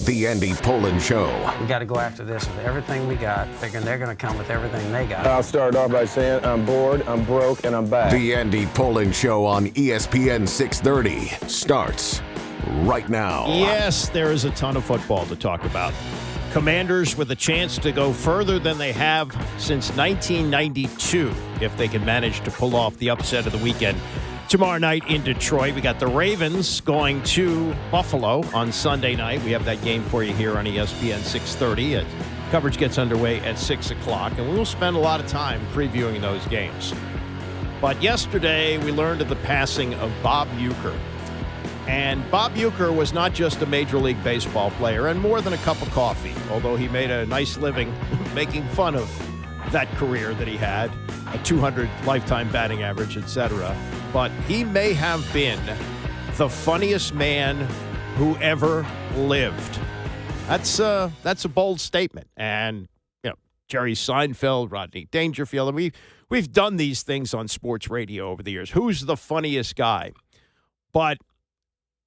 The Andy Pollin Show. We got to go after this with everything we got, figuring they're going to come with everything they got. I'll start off by saying I'm bored, I'm broke, and I'm back. The Andy Pollin Show on ESPN 630 starts right now. Yes, there is a ton of football to talk about. Commanders with a chance to go further than they have since 1992 if they can manage to pull off the upset of the weekend. Tomorrow night in Detroit, we got the Ravens going to Buffalo on Sunday night. We have that game for you here on ESPN 630. Coverage gets underway at 6 o'clock, and we'll spend a lot of time previewing those games. But yesterday, we learned of the passing of Bob Uecker. And Bob Uecker was not just a Major League Baseball player and more than a cup of coffee, although he made a nice living making fun of that career that he had, a 200 lifetime batting average, etc. But he may have been the funniest man who ever lived. That's a bold statement. And you know, Jerry Seinfeld, Rodney Dangerfield, and we've done these things on sports radio over the years. Who's the funniest guy? But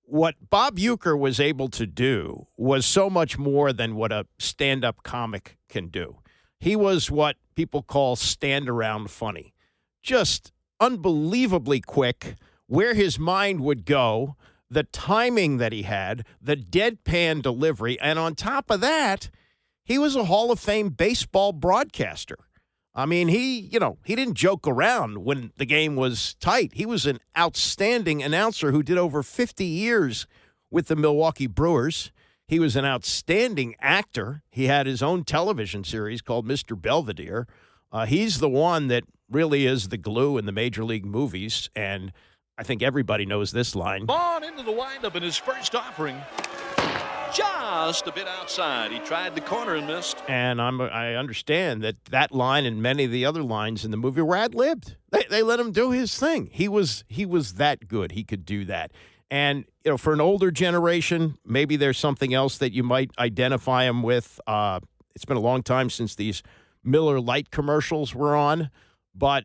what Bob Uecker was able to do was so much more than what a stand-up comic can do. He was what people call stand-around funny. Just unbelievably quick, where his mind would go, the timing that he had, the deadpan delivery, and on top of that, he was a Hall of Fame baseball broadcaster. I mean, he didn't joke around when the game was tight. He was an outstanding announcer who did over 50 years with the Milwaukee Brewers. He was an outstanding actor. He had his own television series called Mr. Belvedere. He's the one that really is the glue in the Major League movies, and I think everybody knows this line. On into the windup in his first offering. Just a bit outside. He tried the corner and missed. And I understand that line and many of the other lines in the movie were ad-libbed. They let him do his thing. He was that good. He could do that. And, you know, for an older generation, maybe there's something else that you might identify him with. It's been a long time since these Miller Lite commercials were on. But,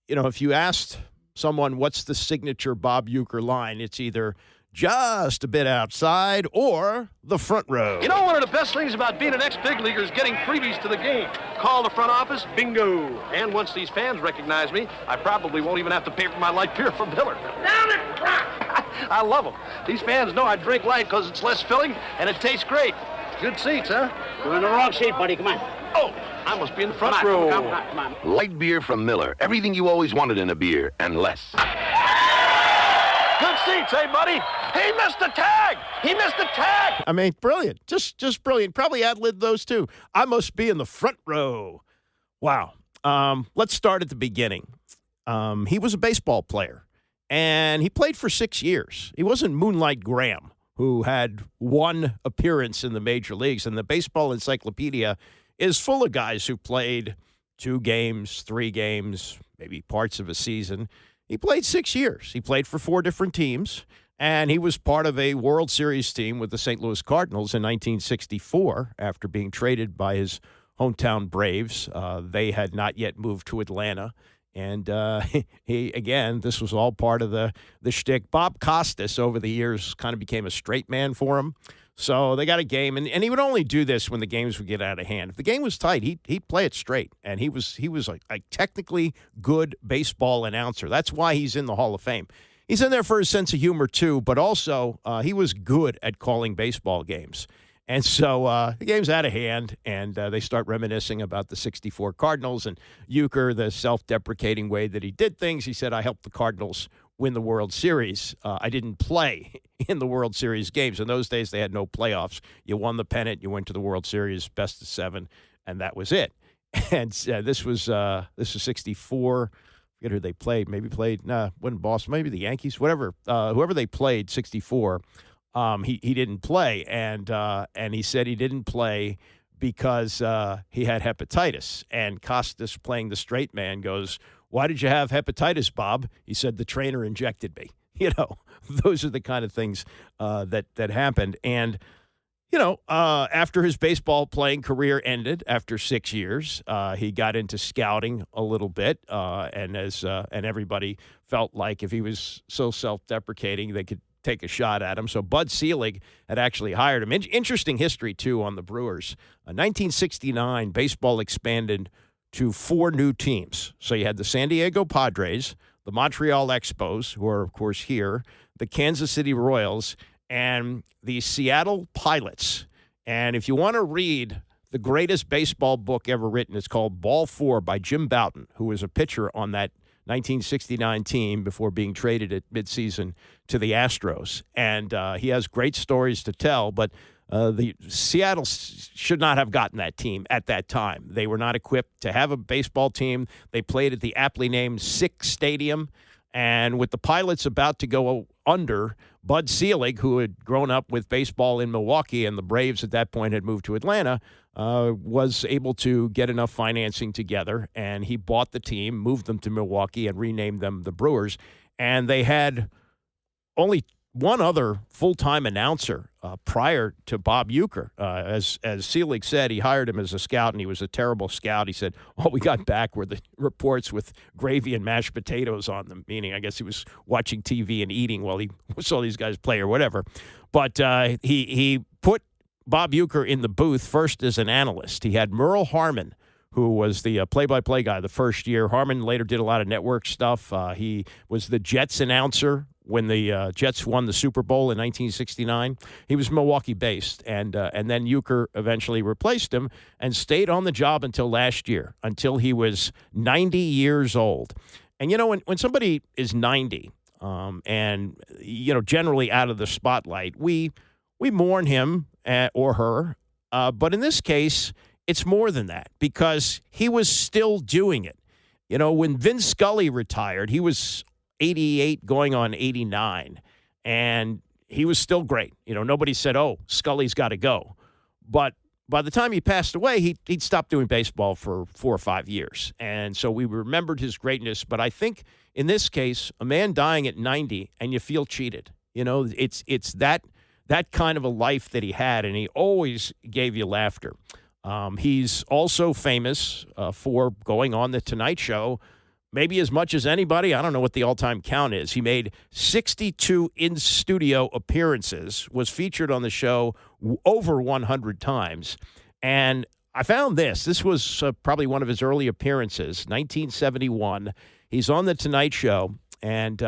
you know, if you asked someone what's the signature Bob Uecker line, it's either just a bit outside or the front row. You know, one of the best things about being an ex-big leaguer is getting freebies to the game. Call the front office, bingo. And once these fans recognize me, I probably won't even have to pay for my light beer from Miller. Down it! I love them. These fans know I drink light because it's less filling and it tastes great. Good seats, huh? You're in the wrong seat, buddy. Come on. Oh, I must be in the front row. Come on. Light beer from Miller. Everything you always wanted in a beer, and less. Good seats, hey, buddy? He missed the tag! He missed the tag! I mean, brilliant. Just brilliant. Probably ad-libbed those too. I must be in the front row. Wow. Let's start at the beginning. He was a baseball player, and he played for 6 years. He wasn't Moonlight Graham, who had one appearance in the major leagues, and the Baseball Encyclopedia is full of guys who played 2 games, 3 games, maybe parts of a season. He played 6 years. He played for 4 different teams, and he was part of a World Series team with the St. Louis Cardinals in 1964 after being traded by his hometown Braves. They had not yet moved to Atlanta. And this was all part of the shtick. Bob Costas, over the years, kind of became a straight man for him. So they got a game, and he would only do this when the games would get out of hand. If the game was tight, he'd play it straight, and he was a technically good baseball announcer. That's why he's in the Hall of Fame. He's in there for his sense of humor, too, but also he was good at calling baseball games. And so the game's out of hand, and they start reminiscing about the 64 Cardinals and Uecker, the self-deprecating way that he did things. He said, I helped the Cardinals win the World Series. I didn't play in the World Series games. In those days, they had no playoffs. You won the pennant, you went to the World Series, best of 7, and that was it. And this was 64. I forget who they played. Maybe wasn't Boston, maybe the Yankees, whatever. Whoever they played, 64. He didn't play, and he said he didn't play because he had hepatitis. And Costas, playing the straight man, goes, "Why did you have hepatitis, Bob?" He said, "The trainer injected me." You know, those are the kind of things that happened. And after his baseball playing career ended after 6 years, he got into scouting a little bit, and everybody felt like if he was so self-deprecating, they could take a shot at him. So Bud Selig had actually hired him. Interesting history, too, on the Brewers. 1969, baseball expanded to 4 new teams. So you had the San Diego Padres, the Montreal Expos, who are, of course, here, the Kansas City Royals, and the Seattle Pilots. And if you want to read the greatest baseball book ever written, it's called Ball 4 by Jim Bouton, who was a pitcher on that 1969 team before being traded at midseason to the Astros. And he has great stories to tell, but the Seattle should not have gotten that team at that time. They were not equipped to have a baseball team. They played at the aptly named Sick Stadium. And with the Pilots about to go under, Bud Selig, who had grown up with baseball in Milwaukee and the Braves at that point had moved to Atlanta, was able to get enough financing together, and he bought the team, moved them to Milwaukee, and renamed them the Brewers. And they had only one other full-time announcer prior to Bob Uecker. As Selig said, he hired him as a scout, and he was a terrible scout. He said, all we got back were the reports with gravy and mashed potatoes on them, meaning I guess he was watching TV and eating while he saw these guys play or whatever. But he put Bob Uecker in the booth first as an analyst. He had Merle Harmon, who was the play-by-play guy the first year. Harmon later did a lot of network stuff. He was the Jets announcer when the Jets won the Super Bowl in 1969. He was Milwaukee-based, and then Uecker eventually replaced him and stayed on the job until last year, until he was 90 years old. And, you know, when somebody is 90 and, you know, generally out of the spotlight, we mourn him or her. But in this case, it's more than that because he was still doing it. You know, when Vince Scully retired, he was 88 going on 89, and he was still great. You know, nobody said, oh, Scully's got to go. But by the time he passed away, he'd stopped doing baseball for 4 or 5 years. And so we remembered his greatness. But I think in this case, a man dying at 90 and you feel cheated. You know, it's that kind of a life that he had, and he always gave you laughter. He's also famous for going on The Tonight Show, maybe as much as anybody. I don't know what the all-time count is. He made 62 in-studio appearances, was featured on the show over 100 times. And I found this. This was probably one of his early appearances, 1971. He's on The Tonight Show, and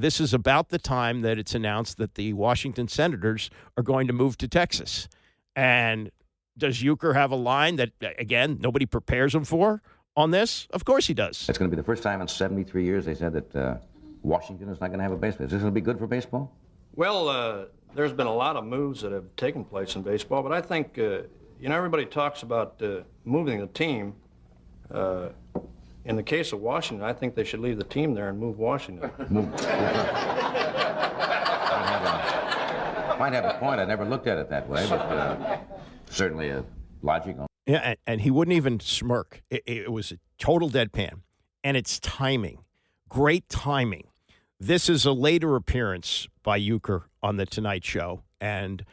this is about the time that it's announced that the Washington Senators are going to move to Texas. And does Uecker have a line that, again, nobody prepares him for on this? Of course he does. It's going to be the first time in 73 years they said that Washington is not going to have a baseball. Is this going to be good for baseball? Well, there's been a lot of moves that have taken place in baseball, but I think, you know, everybody talks about moving the team. In the case of Washington, I think they should leave the team there and move Washington. Might have a point. I never looked at it that way, but certainly a logical. Yeah, and he wouldn't even smirk. It was a total deadpan. And it's timing. Great timing. This is a later appearance by Uecker on The Tonight Show. And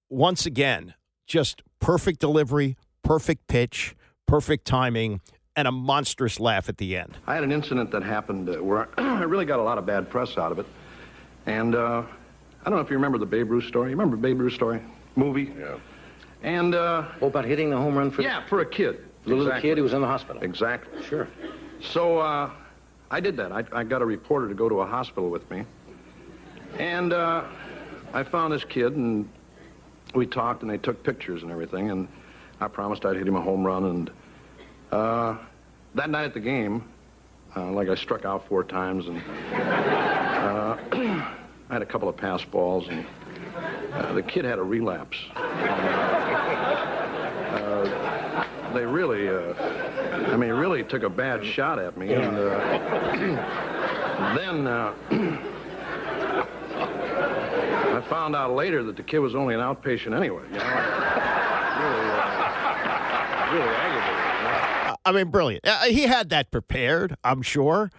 once again, just perfect delivery, perfect pitch, perfect timing, and a monstrous laugh at the end. I had an incident that happened where I really got a lot of bad press out of it. And I don't know if you remember the Babe Ruth story. You remember Babe Ruth story? Movie? Yeah. And about hitting the home run for... Yeah, for a kid. The little kid who was in the hospital. Exactly. Sure. So I did that. I got a reporter to go to a hospital with me. And I found this kid, and we talked, and they took pictures and everything, and I promised I'd hit him a home run. And that night at the game, like I struck out 4 times, and I had a couple of pass balls, and the kid had a relapse. They really, really took a bad shot at me. And then I found out later that the kid was only an outpatient anyway. You know? Really aggravating. I mean, brilliant. He had that prepared, I'm sure.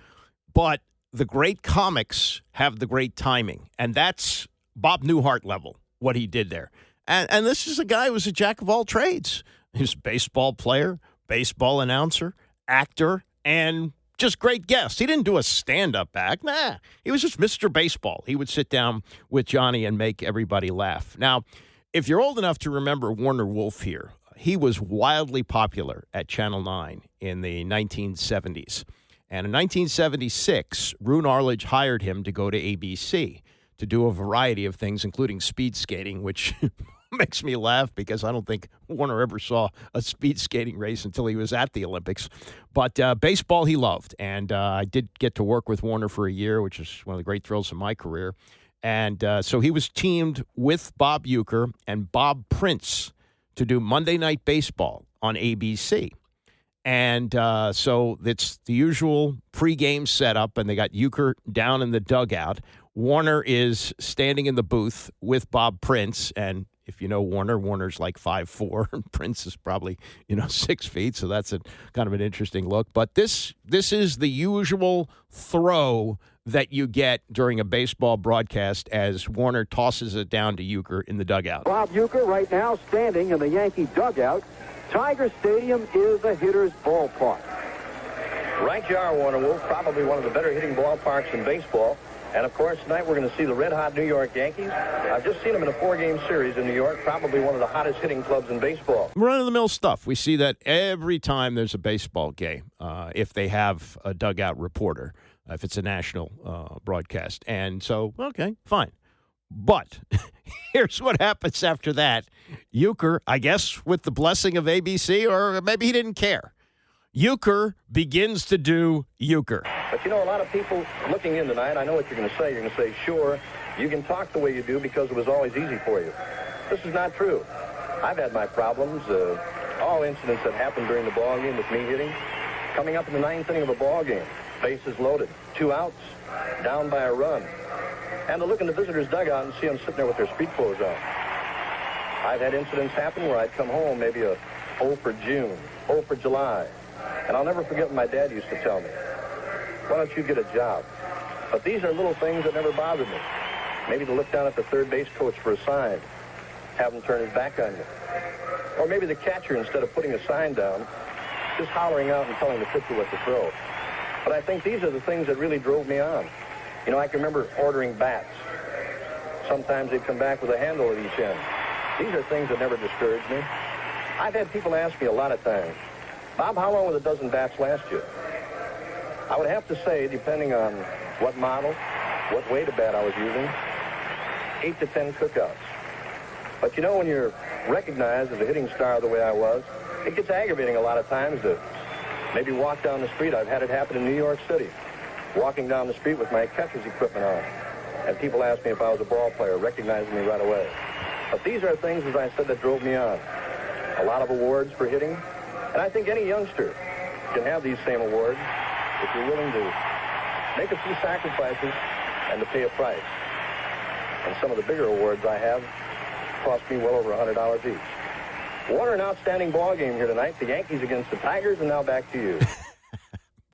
But the great comics have the great timing. And that's Bob Newhart level, what he did there. And this is a guy who was a jack of all trades. He was a baseball player, baseball announcer, actor, and just great guests. He didn't do a stand-up act. Nah, he was just Mr. Baseball. He would sit down with Johnny and make everybody laugh. Now, if you're old enough to remember Warner Wolf here, he was wildly popular at Channel 9 in the 1970s. And in 1976, Roone Arledge hired him to go to ABC to do a variety of things, including speed skating, which makes me laugh because I don't think Warner ever saw a speed skating race until he was at the Olympics. But baseball he loved, and I did get to work with Warner for a year, which is one of the great thrills of my career. And so he was teamed with Bob Uecker and Bob Prince to do Monday Night Baseball on ABC. And so it's the usual pregame setup, and they got Uecker down in the dugout. Warner is standing in the booth with Bob Prince, and if you know Warner, Warner's like 5'4", and Prince is probably 6 feet, so that's kind of an interesting look. But this is the usual throw that you get during a baseball broadcast as Warner tosses it down to Uecker in the dugout. Bob Uecker right now standing in the Yankee dugout. Tiger Stadium is a hitter's ballpark. Right you are, Warner Wolf, probably one of the better hitting ballparks in baseball. And, of course, tonight we're going to see the red-hot New York Yankees. I've just seen them in a 4-game series in New York, probably one of the hottest hitting clubs in baseball. Run-of-the-mill stuff. We see that every time there's a baseball game, if they have a dugout reporter, if it's a national broadcast. And so, okay, fine. But here's what happens after that. Uecker, I guess with the blessing of ABC, or maybe he didn't care. Uecker begins to do Uecker. But, a lot of people looking in tonight, I know what you're going to say. You're going to say, sure, you can talk the way you do because it was always easy for you. This is not true. I've had my problems, all incidents that happened during the ball game with me hitting. Coming up in the 9th inning of a ball game, bases loaded, 2 outs, down by a run. And to look in the visitor's dugout and see them sitting there with their street clothes on. I've had incidents happen where I'd come home maybe a 0 for June, 0 for July. And I'll never forget what my dad used to tell me. Why don't you get a job? But these are little things that never bothered me. Maybe to look down at the third base coach for a sign, have him turn his back on you. Or maybe the catcher, instead of putting a sign down, just hollering out and telling the pitcher what to throw. But I think these are the things that really drove me on. I can remember ordering bats. Sometimes they'd come back with a handle at each end. These are things that never discouraged me. I've had people ask me a lot of times, Bob, how long would a dozen bats last you? I would have to say, depending on what model, what weight of bat I was using, 8 to 10 cookouts. But when you're recognized as a hitting star the way I was, it gets aggravating a lot of times to maybe walk down the street. I've had it happen in New York City, walking down the street with my catcher's equipment on. And people asked me if I was a ball player, recognizing me right away. But these are things, as I said, that drove me on. A lot of awards for hitting. And I think any youngster can have these same awards if you're willing to make a few sacrifices and to pay a price. And some of the bigger awards I have cost me well over $100 each. Warner, an outstanding ball game here tonight. The Yankees against the Tigers, and now back to you.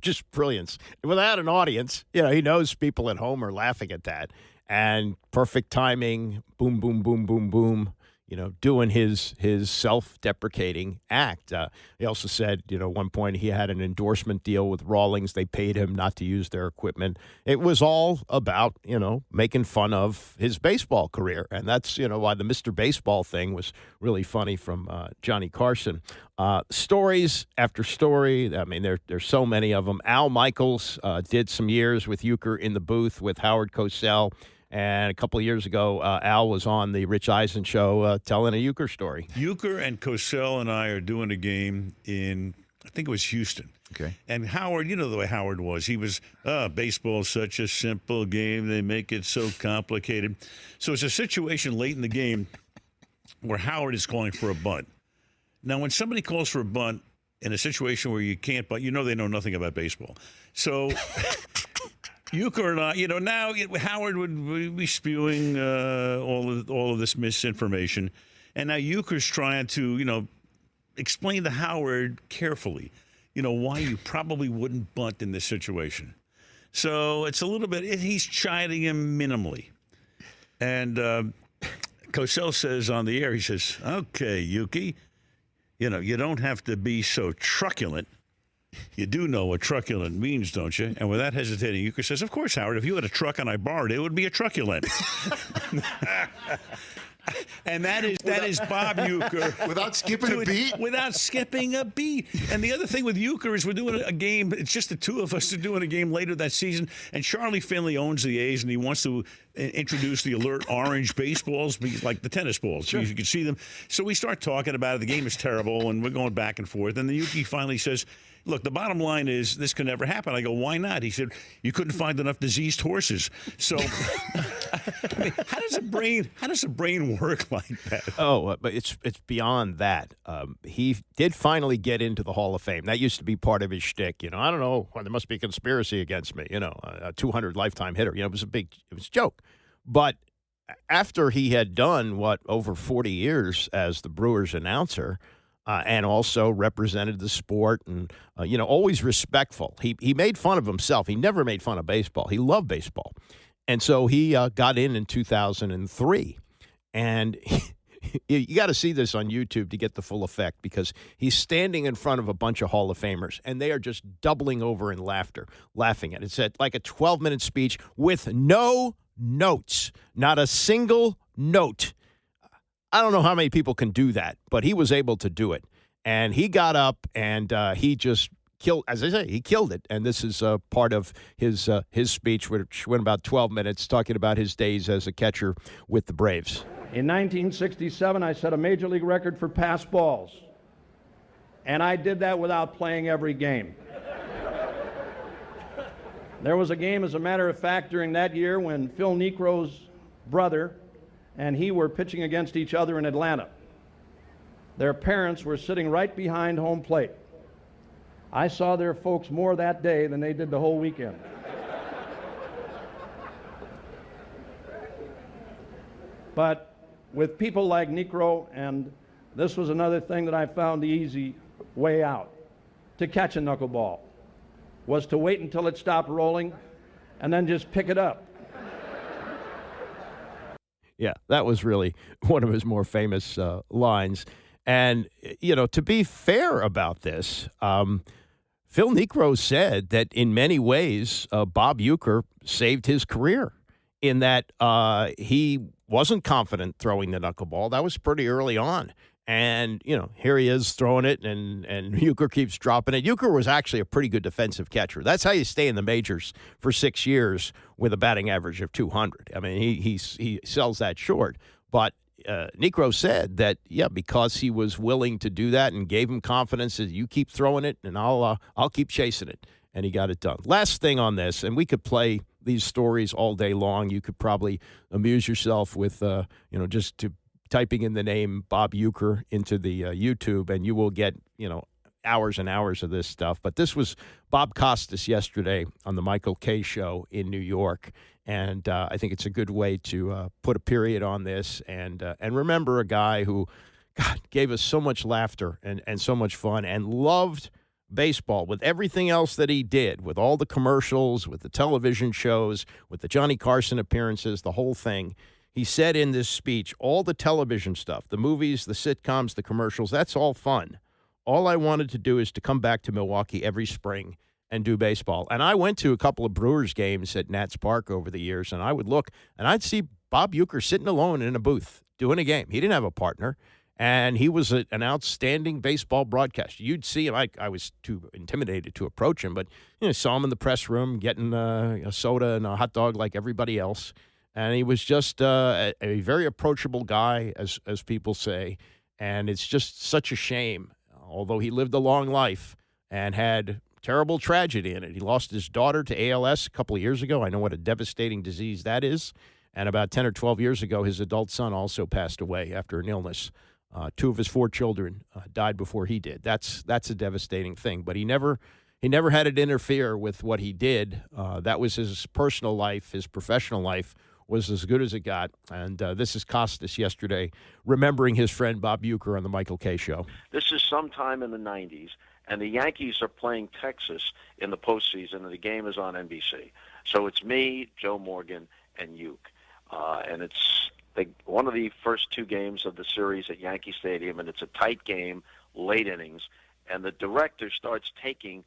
Just brilliance. Without an audience, he knows people at home are laughing at that. And perfect timing, boom, boom, boom, boom, boom. Doing his self-deprecating act. He also said, at one point he had an endorsement deal with Rawlings. They paid him not to use their equipment. It was all about, making fun of his baseball career. And that's, why the Mr. Baseball thing was really funny from Johnny Carson. Stories after story. I mean, there's so many of them. Al Michaels did some years with Uecker in the booth with Howard Cosell. And a couple of years ago, Al was on the Rich Eisen show telling a Uecker story. Uecker and Cosell and I are doing a game in, I think it was Houston. Okay. And Howard, the way Howard was. He was, baseball's such a simple game. They make it so complicated. So it's a situation late in the game where Howard is calling for a bunt. Now, when somebody calls for a bunt in a situation where you can't bunt, they know nothing about baseball. So... Uecker and I, now Howard would be spewing all of this misinformation, and now Uecker's trying to, explain to Howard carefully, why you probably wouldn't bunt in this situation. So it's a little bit, he's chiding him minimally. And Cosell says on the air, he says, okay, Uecker, you don't have to be so truculent. You do know what truculent means, don't you? And without hesitating, Uecker says, "Of course, Howard. If you had a truck and I borrowed it, it would be a truculent." And that is Bob Uecker. Without skipping a beat? Without skipping a beat. And the other thing with Uecker is we're doing a game. It's just the two of us are doing a game later that season. And Charlie Finley owns the A's, and he wants to introduce the alert orange baseballs, like the tennis balls. Sure. You can see them. So we start talking about it. The game is terrible, and we're going back and forth. And the Uecker finally says, "Look, the bottom line is this can never happen." I go, "Why not?" He said, "You couldn't find enough diseased horses." So I mean, how does a brain work like that? Oh, but it's beyond that. He did finally get into the Hall of Fame. That used to be part of his shtick. I don't know. Well, there must be a conspiracy against me. A 200 lifetime hitter. It was a joke. But after he had done over 40 years as the Brewers announcer. And also represented the sport and, always respectful. He made fun of himself. He never made fun of baseball. He loved baseball. And so he got in 2003. And you got to see this on YouTube to get the full effect because he's standing in front of a bunch of Hall of Famers, and they are just doubling over in laughing at it. It's like a 12-minute speech with no notes, not a single note. I don't know how many people can do that, but he was able to do it. And he got up and he just killed, as I say, he killed it. And this is part of his speech, which went about 12 minutes, talking about his days as a catcher with the Braves. In 1967, I set a major league record for pass balls. And I did that without playing every game. There was a game, as a matter of fact, during that year when Phil Niekro's brother and he were pitching against each other in Atlanta. Their parents were sitting right behind home plate. I saw their folks more that day than they did the whole weekend. But with people like Niekro, and this was another thing that I found the easy way out, to catch a knuckleball was to wait until it stopped rolling and then just pick it up. Yeah, that was really one of his more famous lines. And, to be fair about this, Phil Niekro said that in many ways, Bob Uecker saved his career in that he wasn't confident throwing the knuckleball. That was pretty early on. And, here he is throwing it, and Uecker keeps dropping it. Uecker was actually a pretty good defensive catcher. That's how you stay in the majors for 6 years with a batting average of 200. I mean, he sells that short. But Niekro said that, because he was willing to do that and gave him confidence that you keep throwing it and I'll keep chasing it. And he got it done. Last thing on this, and we could play these stories all day long. You could probably amuse yourself with, just typing in the name Bob Uecker into the YouTube, and you will get, hours and hours of this stuff. But this was Bob Costas yesterday on the Michael Kay Show in New York. And I think it's a good way to put a period on this and remember a guy who, gave us so much laughter and so much fun and loved baseball with everything else that he did, with all the commercials, with the television shows, with the Johnny Carson appearances, the whole thing. He said in this speech, all the television stuff, the movies, the sitcoms, the commercials, that's all fun. All I wanted to do is to come back to Milwaukee every spring and do baseball. And I went to a couple of Brewers games at Nats Park over the years, and I would look, and I'd see Bob Uecker sitting alone in a booth doing a game. He didn't have a partner, and he was an outstanding baseball broadcaster. You'd see him. I was too intimidated to approach him, but saw him in the press room getting a soda and a hot dog like everybody else. And he was just a very approachable guy, as people say. And it's just such a shame, although he lived a long life and had terrible tragedy in it. He lost his daughter to ALS a couple of years ago. I know what a devastating disease that is. And about 10 or 12 years ago, his adult son also passed away after an illness. 2 of his 4 children died before he did. That's a devastating thing. But he never had it interfere with what he did. That was his personal life, his professional life was as good as it got. And this is Costas yesterday, remembering his friend Bob Uecker on the Michael Kay Show. This is sometime in the 90s, and the Yankees are playing Texas in the postseason, and the game is on NBC. So it's me, Joe Morgan, and Ueck. And it's one of the first 2 games of the series at Yankee Stadium, and it's a tight game, late innings, and the director starts taking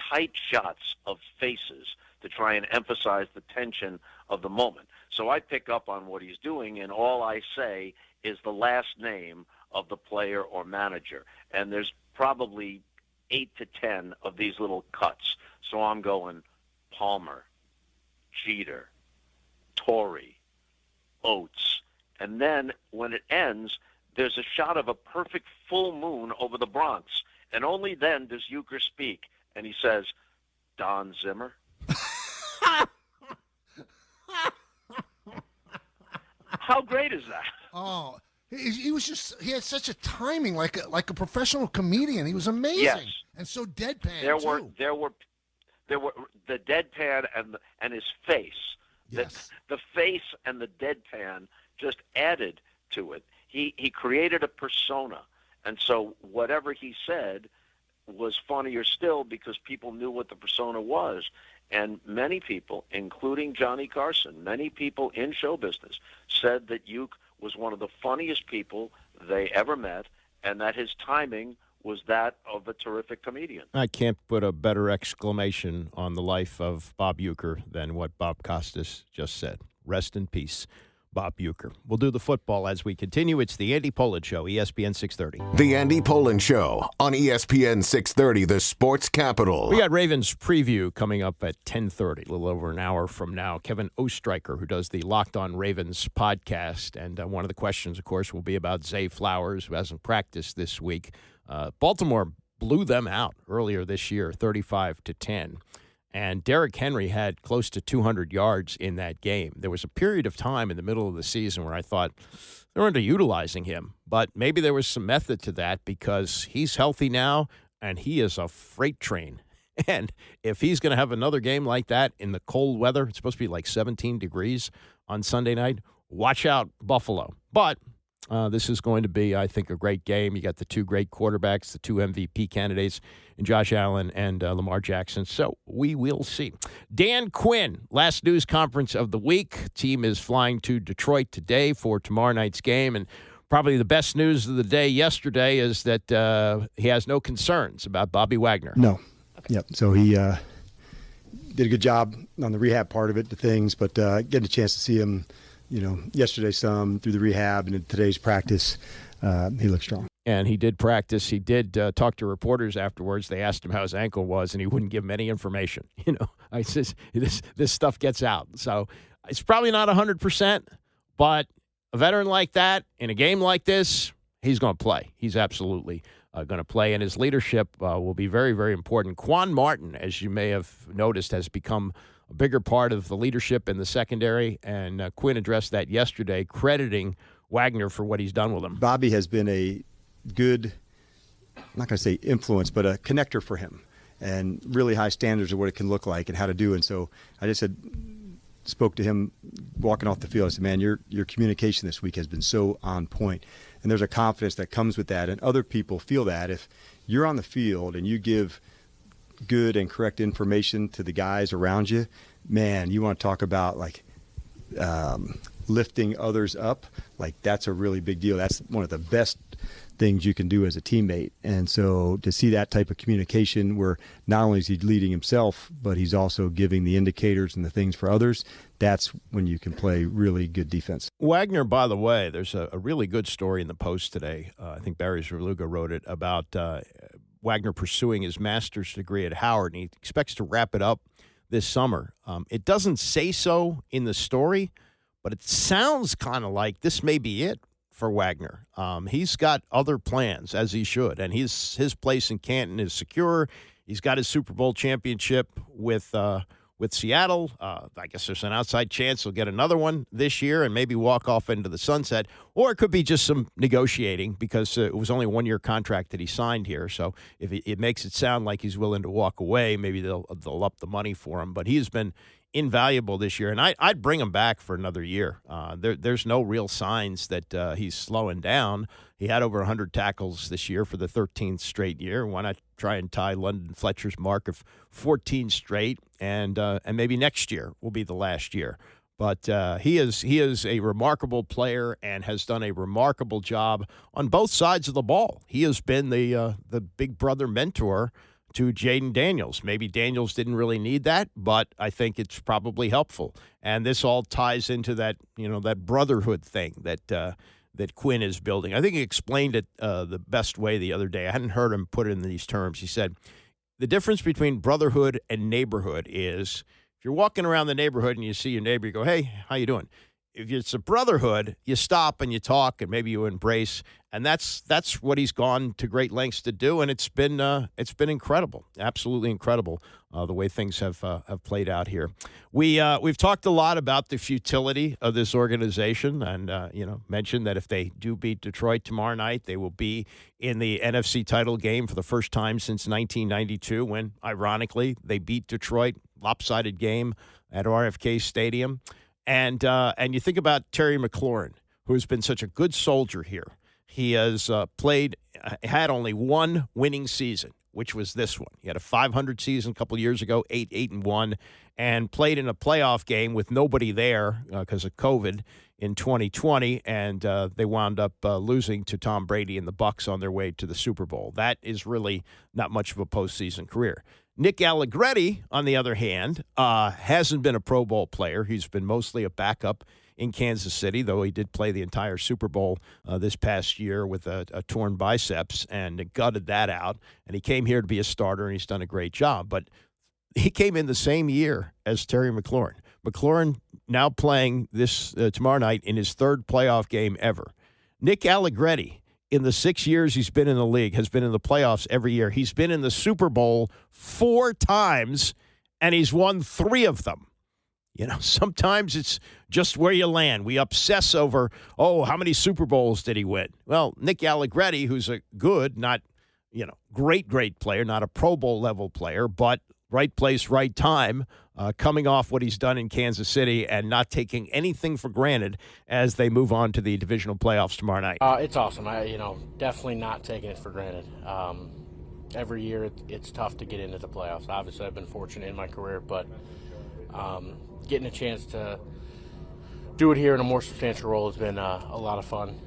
tight shots of faces to try and emphasize the tension of the moment. So I pick up on what he's doing, and all I say is the last name of the player or manager. And there's probably 8 to 10 of these little cuts. So I'm going Palmer, Jeter, Torrey, Oates. And then when it ends, there's a shot of a perfect full moon over the Bronx. And only then does Uecker speak. And he says, Don Zimmer. How great is that? Oh, he had such a timing, like a professional comedian. He was amazing. Yes. And so deadpan, There were the deadpan and his face. Yes. The face and the deadpan just added to it. He created a persona. And so whatever he said was funnier still because people knew what the persona was. And many people, including Johnny Carson, many people in show business said that Uecker was one of the funniest people they ever met and that his timing was that of a terrific comedian. I can't put a better exclamation on the life of Bob Uecker than what Bob Costas just said. Rest in peace, Bob Uecker. We'll do the football as we continue. It's the Andy Pollin Show, ESPN 630. The Andy Pollin Show on ESPN 630, the sports capital. We got Ravens preview coming up at 10:30, a little over an hour from now. Kevin Ostreicher, who does the Locked On Ravens podcast. And one of the questions, of course, will be about Zay Flowers, who hasn't practiced this week. Baltimore blew them out earlier this year, 35-10. And Derrick Henry had close to 200 yards in that game. There was a period of time in the middle of the season where I thought they were underutilizing him. But maybe there was some method to that because he's healthy now, and he is a freight train. And if he's going to have another game like that in the cold weather, it's supposed to be like 17 degrees on Sunday night, watch out, Buffalo. But this is going to be, I think, a great game. You got the two great quarterbacks, the two MVP candidates, and Josh Allen and Lamar Jackson. So we will see. Dan Quinn, last news conference of the week. Team is flying to Detroit today for tomorrow night's game. And probably the best news of the day yesterday is that he has no concerns about Bobby Wagner. No. Yep. So he did a good job on the rehab part of it, the things, but getting a chance to see him, yesterday some through the rehab and in today's practice, he looked strong. And he did practice. He did talk to reporters afterwards. They asked him how his ankle was, and he wouldn't give them any information. I says this stuff gets out. So it's probably not 100%, but a veteran like that in a game like this, he's going to play. He's absolutely going to play, and his leadership will be very, very important. Quan Martin, as you may have noticed, has become a bigger part of the leadership in the secondary, and Quinn addressed that yesterday, crediting Wagner for what he's done with him. Bobby has been a good, I'm not going to say influence, but a connector for him, and really high standards of what it can look like and how to do. And so I just spoke to him walking off the field. I said, man, your communication this week has been so on point. And there's a confidence that comes with that, and other people feel that. If you're on the field and you give good and correct information to the guys around you, man, you want to talk about lifting others up, that's a really big deal. That's one of the best things you can do as a teammate. And so to see that type of communication where not only is he leading himself, but he's also giving the indicators and the things for others, that's when you can play really good defense. Wagner, by the way, there's a really good story in the Post today. I think Barry Zerluga wrote it about Wagner pursuing his master's degree at Howard, and he expects to wrap it up this summer. It doesn't say so in the story, but it sounds kind of like this may be it for Wagner. He's got other plans, as he should, and his place in Canton is secure. He's got his Super Bowl championship with Seattle. I guess there's an outside chance he'll get another one this year and maybe walk off into the sunset. Or it could be just some negotiating because it was only a one-year contract that he signed here. So if it makes it sound like he's willing to walk away, maybe they'll up the money for him. But he has been invaluable this year, and I'd bring him back for another year. There's no real signs that he's slowing down. He had over 100 tackles this year for the 13th straight year. Why not try and tie London Fletcher's mark of 14 straight, and maybe next year will be the last year. But he is a remarkable player and has done a remarkable job on both sides of the ball. He has been the big brother mentor to Jaden Daniels. Maybe Daniels didn't really need that, but I think it's probably helpful. And this all ties into that, that brotherhood thing that Quinn is building. I think he explained it the best way the other day. I hadn't heard him put it in these terms. He said, the difference between brotherhood and neighborhood is if you're walking around the neighborhood and you see your neighbor, you go, hey, how you doing? If it's a brotherhood, you stop and you talk and maybe you embrace, and that's what he's gone to great lengths to do, and it's been incredible, absolutely incredible, the way things have played out here. We've talked a lot about the futility of this organization, and mentioned that if they do beat Detroit tomorrow night, they will be in the NFC title game for the first time since 1992, when ironically they beat Detroit, lopsided game at RFK Stadium. And you think about Terry McLaurin, who's been such a good soldier here. He has had only one winning season, which was this one. He had a 500 season a couple of years ago, 8-1, and played in a playoff game with nobody there because of COVID in 2020, and they wound up losing to Tom Brady and the Bucs on their way to the Super Bowl. That is really not much of a postseason career. Nick Allegretti, on the other hand, hasn't been a Pro Bowl player. He's been mostly a backup in Kansas City, though he did play the entire Super Bowl this past year with a torn biceps and gutted that out. And he came here to be a starter, and he's done a great job. But he came in the same year as Terry McLaurin. McLaurin now playing this tomorrow night in his third playoff game ever. Nick Allegretti, in the 6 years he's been in the league, has been in the playoffs every year. He's been in the Super Bowl 4 times, and he's won 3 of them. Sometimes it's just where you land. We obsess over, how many Super Bowls did he win? Well, Nick Allegretti, who's a good, not, great player, not a Pro Bowl level player, but right place, right time, coming off what he's done in Kansas City and not taking anything for granted as they move on to the divisional playoffs tomorrow night. It's awesome. Definitely not taking it for granted. Every year it's tough to get into the playoffs. Obviously, I've been fortunate in my career, but getting a chance to do it here in a more substantial role has been a lot of fun.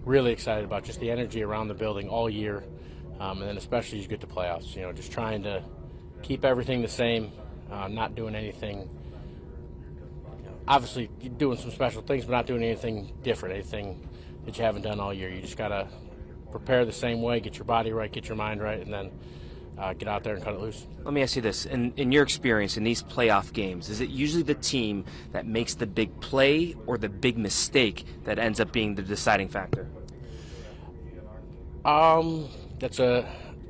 Really excited about just the energy around the building all year, and then especially as you get to playoffs. Just trying to keep everything the same, not doing anything. Obviously, doing some special things, but not doing anything different, anything that you haven't done all year. You just got to prepare the same way, get your body right, get your mind right, and then get out there and cut it loose. Let me ask you this. In your experience in these playoff games, is it usually the team that makes the big play or the big mistake that ends up being the deciding factor? That's a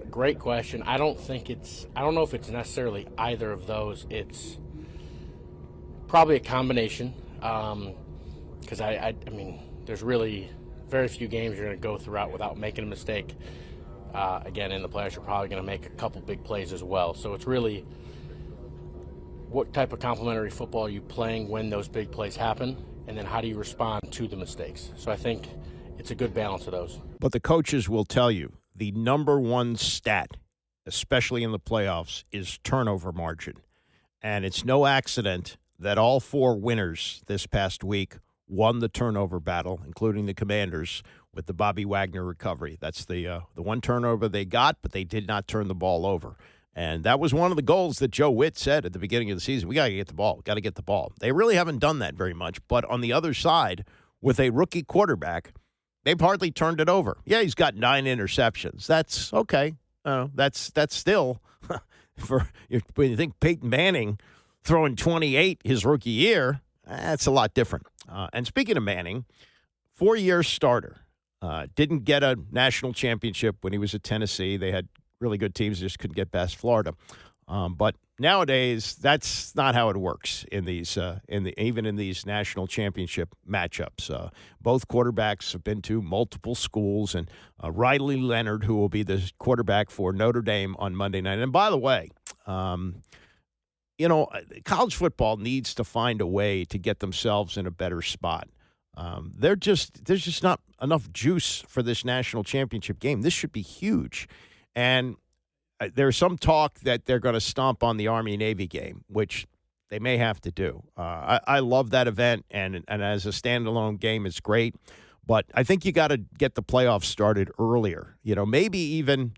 great question. I don't know if it's necessarily either of those. It's probably a combination. Because I mean, there's really very few games you're going to go throughout without making a mistake. Again, in the playoffs, you're probably going to make a couple big plays as well. So it's really what type of complementary football are you playing when those big plays happen, and then how do you respond to the mistakes? So I think it's a good balance of those. But the coaches will tell you the number one stat, especially in the playoffs, is turnover margin. And it's no accident that all 4 winners this past week won the turnover battle, including the Commanders, with the Bobby Wagner recovery. That's the one turnover they got, but they did not turn the ball over. And that was one of the goals that Joe Witt said at the beginning of the season. We got to get the ball. They really haven't done that very much. But on the other side, with a rookie quarterback, they've hardly turned it over. Yeah, he's got 9 interceptions. That's okay. That's still, when you think Peyton Manning throwing 28 his rookie year, that's a lot different. And speaking of Manning, 4-year starter. Didn't get a national championship when he was at Tennessee. They had really good teams, just couldn't get past Florida. But nowadays, that's not how it works in these, even in these national championship matchups. Both quarterbacks have been to multiple schools, and Riley Leonard, who will be the quarterback for Notre Dame on Monday night. And by the way, college football needs to find a way to get themselves in a better spot. There's just not enough juice for this national championship game. This should be huge. And there's some talk that they're going to stomp on the Army-Navy game, which they may have to do. I love that event, and as a standalone game, it's great. But I think you got to get the playoffs started earlier. Maybe even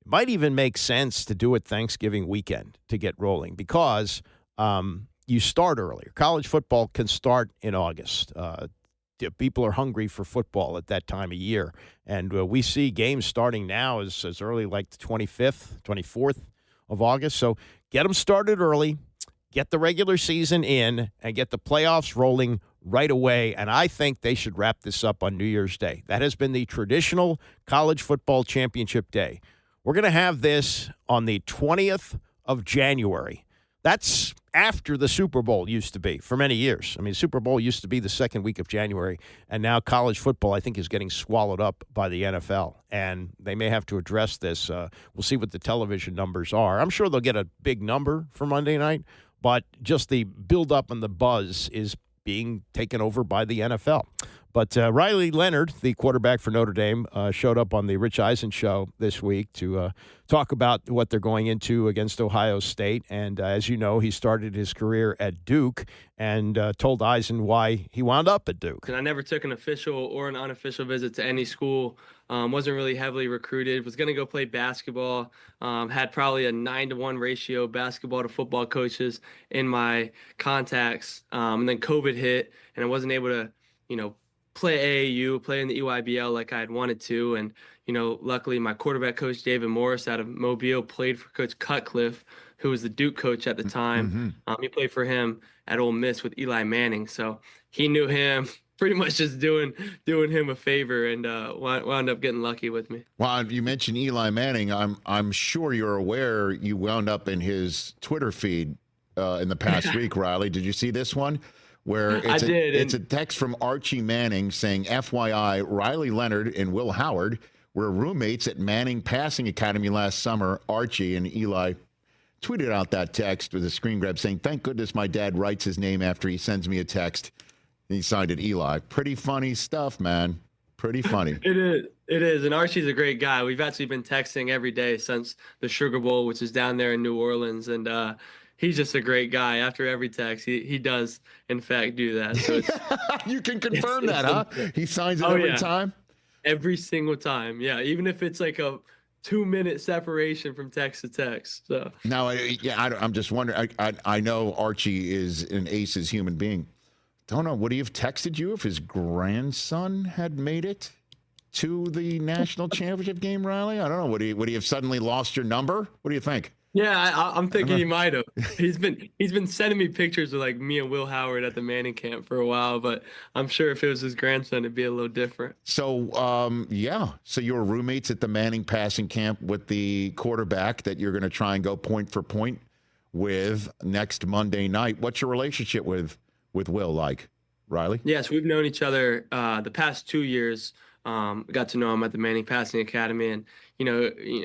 it might even make sense to do it Thanksgiving weekend to get rolling because you start earlier. College football can start in August. People are hungry for football at that time of year. And we see games starting now as early like the 25th, 24th of August. So get them started early, get the regular season in, and get the playoffs rolling right away. And I think they should wrap this up on New Year's Day. That has been the traditional college football championship day. We're going to have this on the 20th of January. That's after the Super Bowl used to be for many years. I mean, Super Bowl used to be the second week of January, and now college football, I think, is getting swallowed up by the NFL, and they may have to address this. We'll see what the television numbers are. I'm sure they'll get a big number for Monday night, but just the build-up and the buzz is being taken over by the NFL. But Riley Leonard, the quarterback for Notre Dame, showed up on the Rich Eisen show this week to talk about what they're going into against Ohio State. And as you know, he started his career at Duke and told Eisen why he wound up at Duke. And I never took an official or an unofficial visit to any school. Wasn't really heavily recruited. Was going to go play basketball. Had probably a 9-to-1 ratio basketball to football coaches in my contacts. And then COVID hit, and I wasn't able to, play AAU, play in the EYBL like I had wanted to. And, luckily my quarterback coach, David Morris out of Mobile, played for Coach Cutcliffe, who was the Duke coach at the time. He played for him at Ole Miss with Eli Manning. So he knew him, pretty much just doing him a favor, and wound up getting lucky with me. Well, you mentioned Eli Manning. I'm sure you're aware you wound up in his Twitter feed in the past week, Riley. Did you see this one? Where it's a text from Archie Manning saying, FYI, Riley Leonard and Will Howard were roommates at Manning Passing Academy last summer. Archie and Eli tweeted out that text with a screen grab saying, thank goodness my dad writes his name after he sends me a text. And he signed it Eli. Pretty funny stuff, man. Pretty funny. It is. And Archie's a great guy. We've actually been texting every day since the Sugar Bowl, which is down there in New Orleans. And he's just a great guy. After every text, he does, in fact, do that. So you can confirm that, huh? He signs it every time? Every single time, yeah. Even if it's like a 2-minute separation from text to text. So now, I'm just wondering. I know Archie is an aces human being. Don't know. Would he have texted you if his grandson had made it to the national championship game, Riley? I don't know. Would he have suddenly lost your number? What do you think? Yeah, I'm thinking he might have. He's been sending me pictures of like me and Will Howard at the Manning camp for a while, but I'm sure if it was his grandson, it'd be a little different. So, so you were roommates at the Manning passing camp with the quarterback that you're going to try and go point for point with next Monday night. What's your relationship with Will like, Riley? Yes, we've known each other the past 2 years. Got to know him at the Manning Passing Academy, and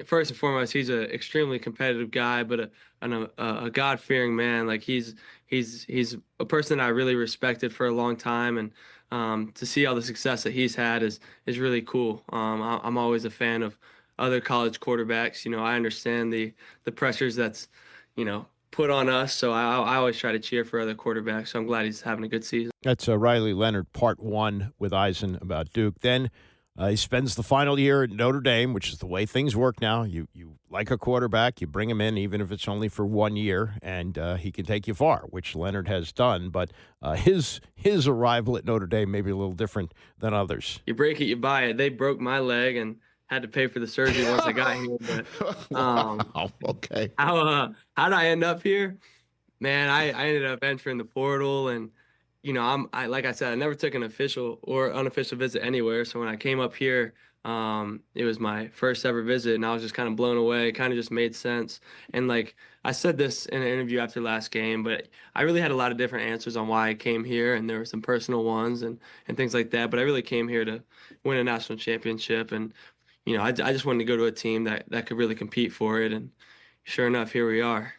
first and foremost, he's an extremely competitive guy, but a God-fearing man. Like he's a person that I really respected for a long time, and to see all the success that he's had is really cool. I'm always a fan of other college quarterbacks. I understand the pressures that's put on us, so I always try to cheer for other quarterbacks. So I'm glad he's having a good season. That's Riley Leonard, part one with Eisen about Duke. Then he spends the final year at Notre Dame, which is the way things work now. You like a quarterback, you bring him in, even if it's only for 1 year, and he can take you far, which Leonard has done. But his arrival at Notre Dame may be a little different than others. You break it, you buy it. They broke my leg and had to pay for the surgery once I got here. But wow, okay. How did I end up here? Man, I ended up entering the portal, and like I said, I never took an official or unofficial visit anywhere. So when I came up here, it was my first ever visit, and I was just kind of blown away. It kind of just made sense. And like I said this in an interview after last game, but I really had a lot of different answers on why I came here, and there were some personal ones and things like that. But I really came here to win a national championship, and I just wanted to go to a team that could really compete for it. And sure enough, here we are.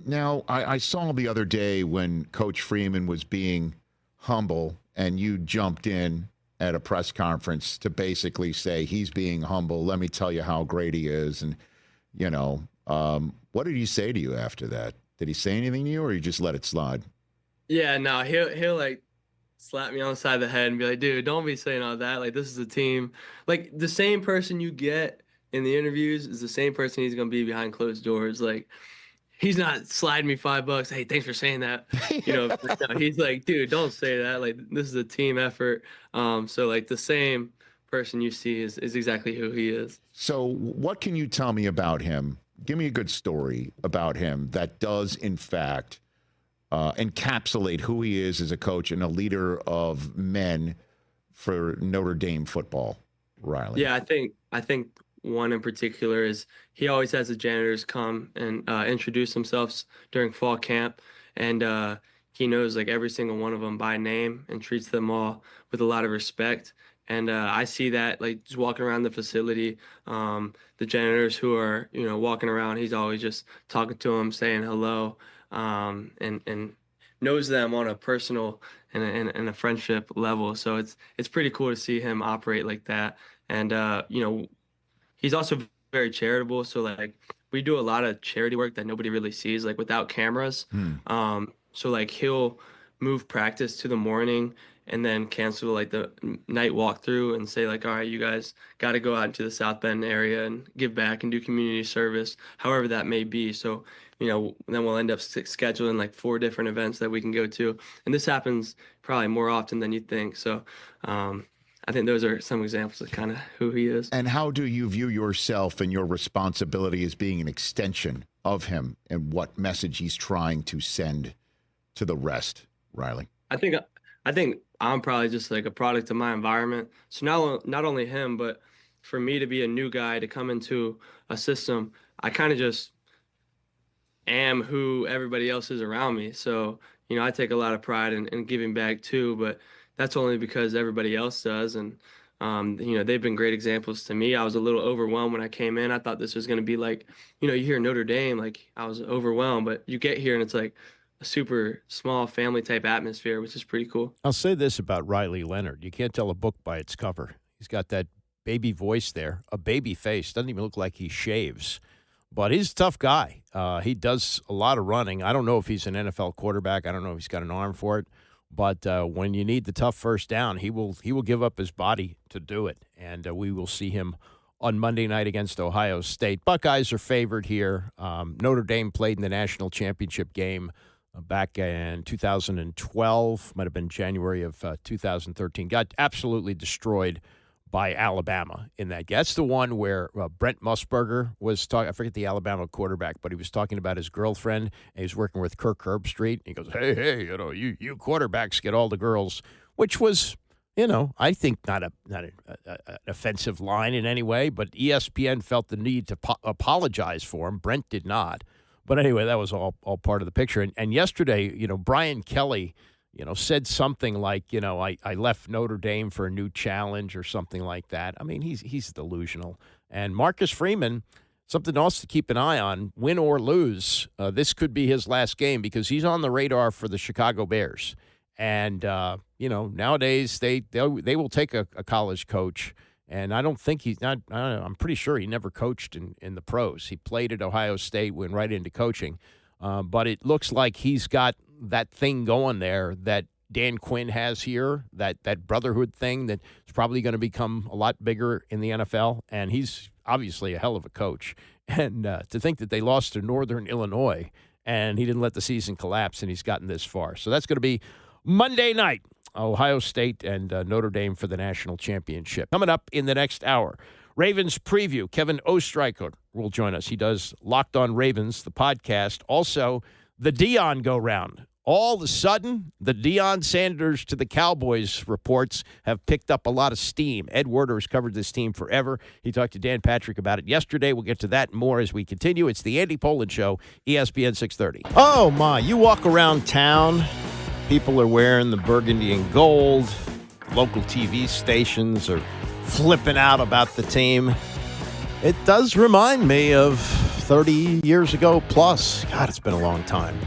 Now, I saw the other day when Coach Freeman was being humble, and you jumped in at a press conference to basically say he's being humble. Let me tell you how great he is. And, what did he say to you after that? Did he say anything to you, or you just let it slide? Yeah, no, he'll like slap me on the side of the head and be like, dude, don't be saying all that. Like, this is a team. Like, the same person you get in the interviews is the same person he's going to be behind closed doors. Like, he's not sliding me $5. Hey, thanks for saying that. No, he's like, dude, don't say that. Like, this is a team effort. So like the same person you see is exactly who he is. So what can you tell me about him? Give me a good story about him that does, in fact, encapsulate who he is as a coach and a leader of men for Notre Dame football, Riley. Yeah, I think one in particular is he always has the janitors come and introduce themselves during fall camp, and he knows like every single one of them by name and treats them all with a lot of respect. And I see that like just walking around the facility, the janitors who are walking around, he's always just talking to them, saying hello, and knows them on a personal and a friendship level. So it's pretty cool to see him operate like that. And he's also very charitable. So like we do a lot of charity work that nobody really sees, like without cameras. So like he'll move practice to the morning and then cancel like the night walkthrough and say like, all right, you guys got to go out into the South Bend area and give back and do community service, however that may be. So, then we'll end up scheduling like 4 different events that we can go to. And this happens probably more often than you think. So I think those are some examples of kind of who he is. And how do you view yourself and your responsibility as being an extension of him and what message he's trying to send to the rest, Riley? I think I'm probably just like a product of my environment. So not only him, but for me to be a new guy to come into a system, I kind of just am who everybody else is around me. So, I take a lot of pride in giving back too, but that's only because everybody else does. And, they've been great examples to me. I was a little overwhelmed when I came in. I thought this was going to be like, you hear Notre Dame, like I was overwhelmed, but you get here and it's like a super small family type atmosphere, which is pretty cool. I'll say this about Riley Leonard. You can't tell a book by its cover. He's got that baby voice there, a baby face. Doesn't even look like he shaves. But he's a tough guy. He does a lot of running. I don't know if he's an NFL quarterback. I don't know if he's got an arm for it. But when you need the tough first down, he will give up his body to do it. And we will see him on Monday night against Ohio State. Buckeyes are favored here. Notre Dame played in the national championship game back in 2012. Might have been January of 2013. Got absolutely destroyed by Alabama in that game. That's the one where Brent Musburger was talking. I forget the Alabama quarterback, but he was talking about his girlfriend, and he was working with Kirk Herbstreit. He goes, hey, you quarterbacks get all the girls, which was, I think not an offensive line in any way, but ESPN felt the need to apologize for him. Brent did not. But anyway, that was all part of the picture. And yesterday, Brian Kelly, said something like, I left Notre Dame for a new challenge or something like that. I mean, he's delusional. And Marcus Freeman, something else to keep an eye on, win or lose, this could be his last game because he's on the radar for the Chicago Bears. And, nowadays they will take a college coach. And I don't think I'm pretty sure he never coached in the pros. He played at Ohio State, went right into coaching. But it looks like he's got that thing going there that Dan Quinn has here, that brotherhood thing that's probably going to become a lot bigger in the NFL. And he's obviously a hell of a coach. And to think that they lost to Northern Illinois and he didn't let the season collapse and he's gotten this far. So that's going to be Monday night, Ohio State and Notre Dame for the national championship. Coming up in the next hour, Ravens preview. Kevin Ostreicher will join us. He does Locked on Ravens, the podcast. Also, the Deion go-round. All of a sudden, the Deion Sanders to the Cowboys reports have picked up a lot of steam. Ed Werder has covered this team forever. He talked to Dan Patrick about it yesterday. We'll get to that and more as we continue. It's the Andy Pollin Show, ESPN 630. Oh, my. You walk around town, people are wearing the burgundy and gold. Local TV stations are flipping out about the team. It does remind me of 30 years ago plus. God, it's been a long time.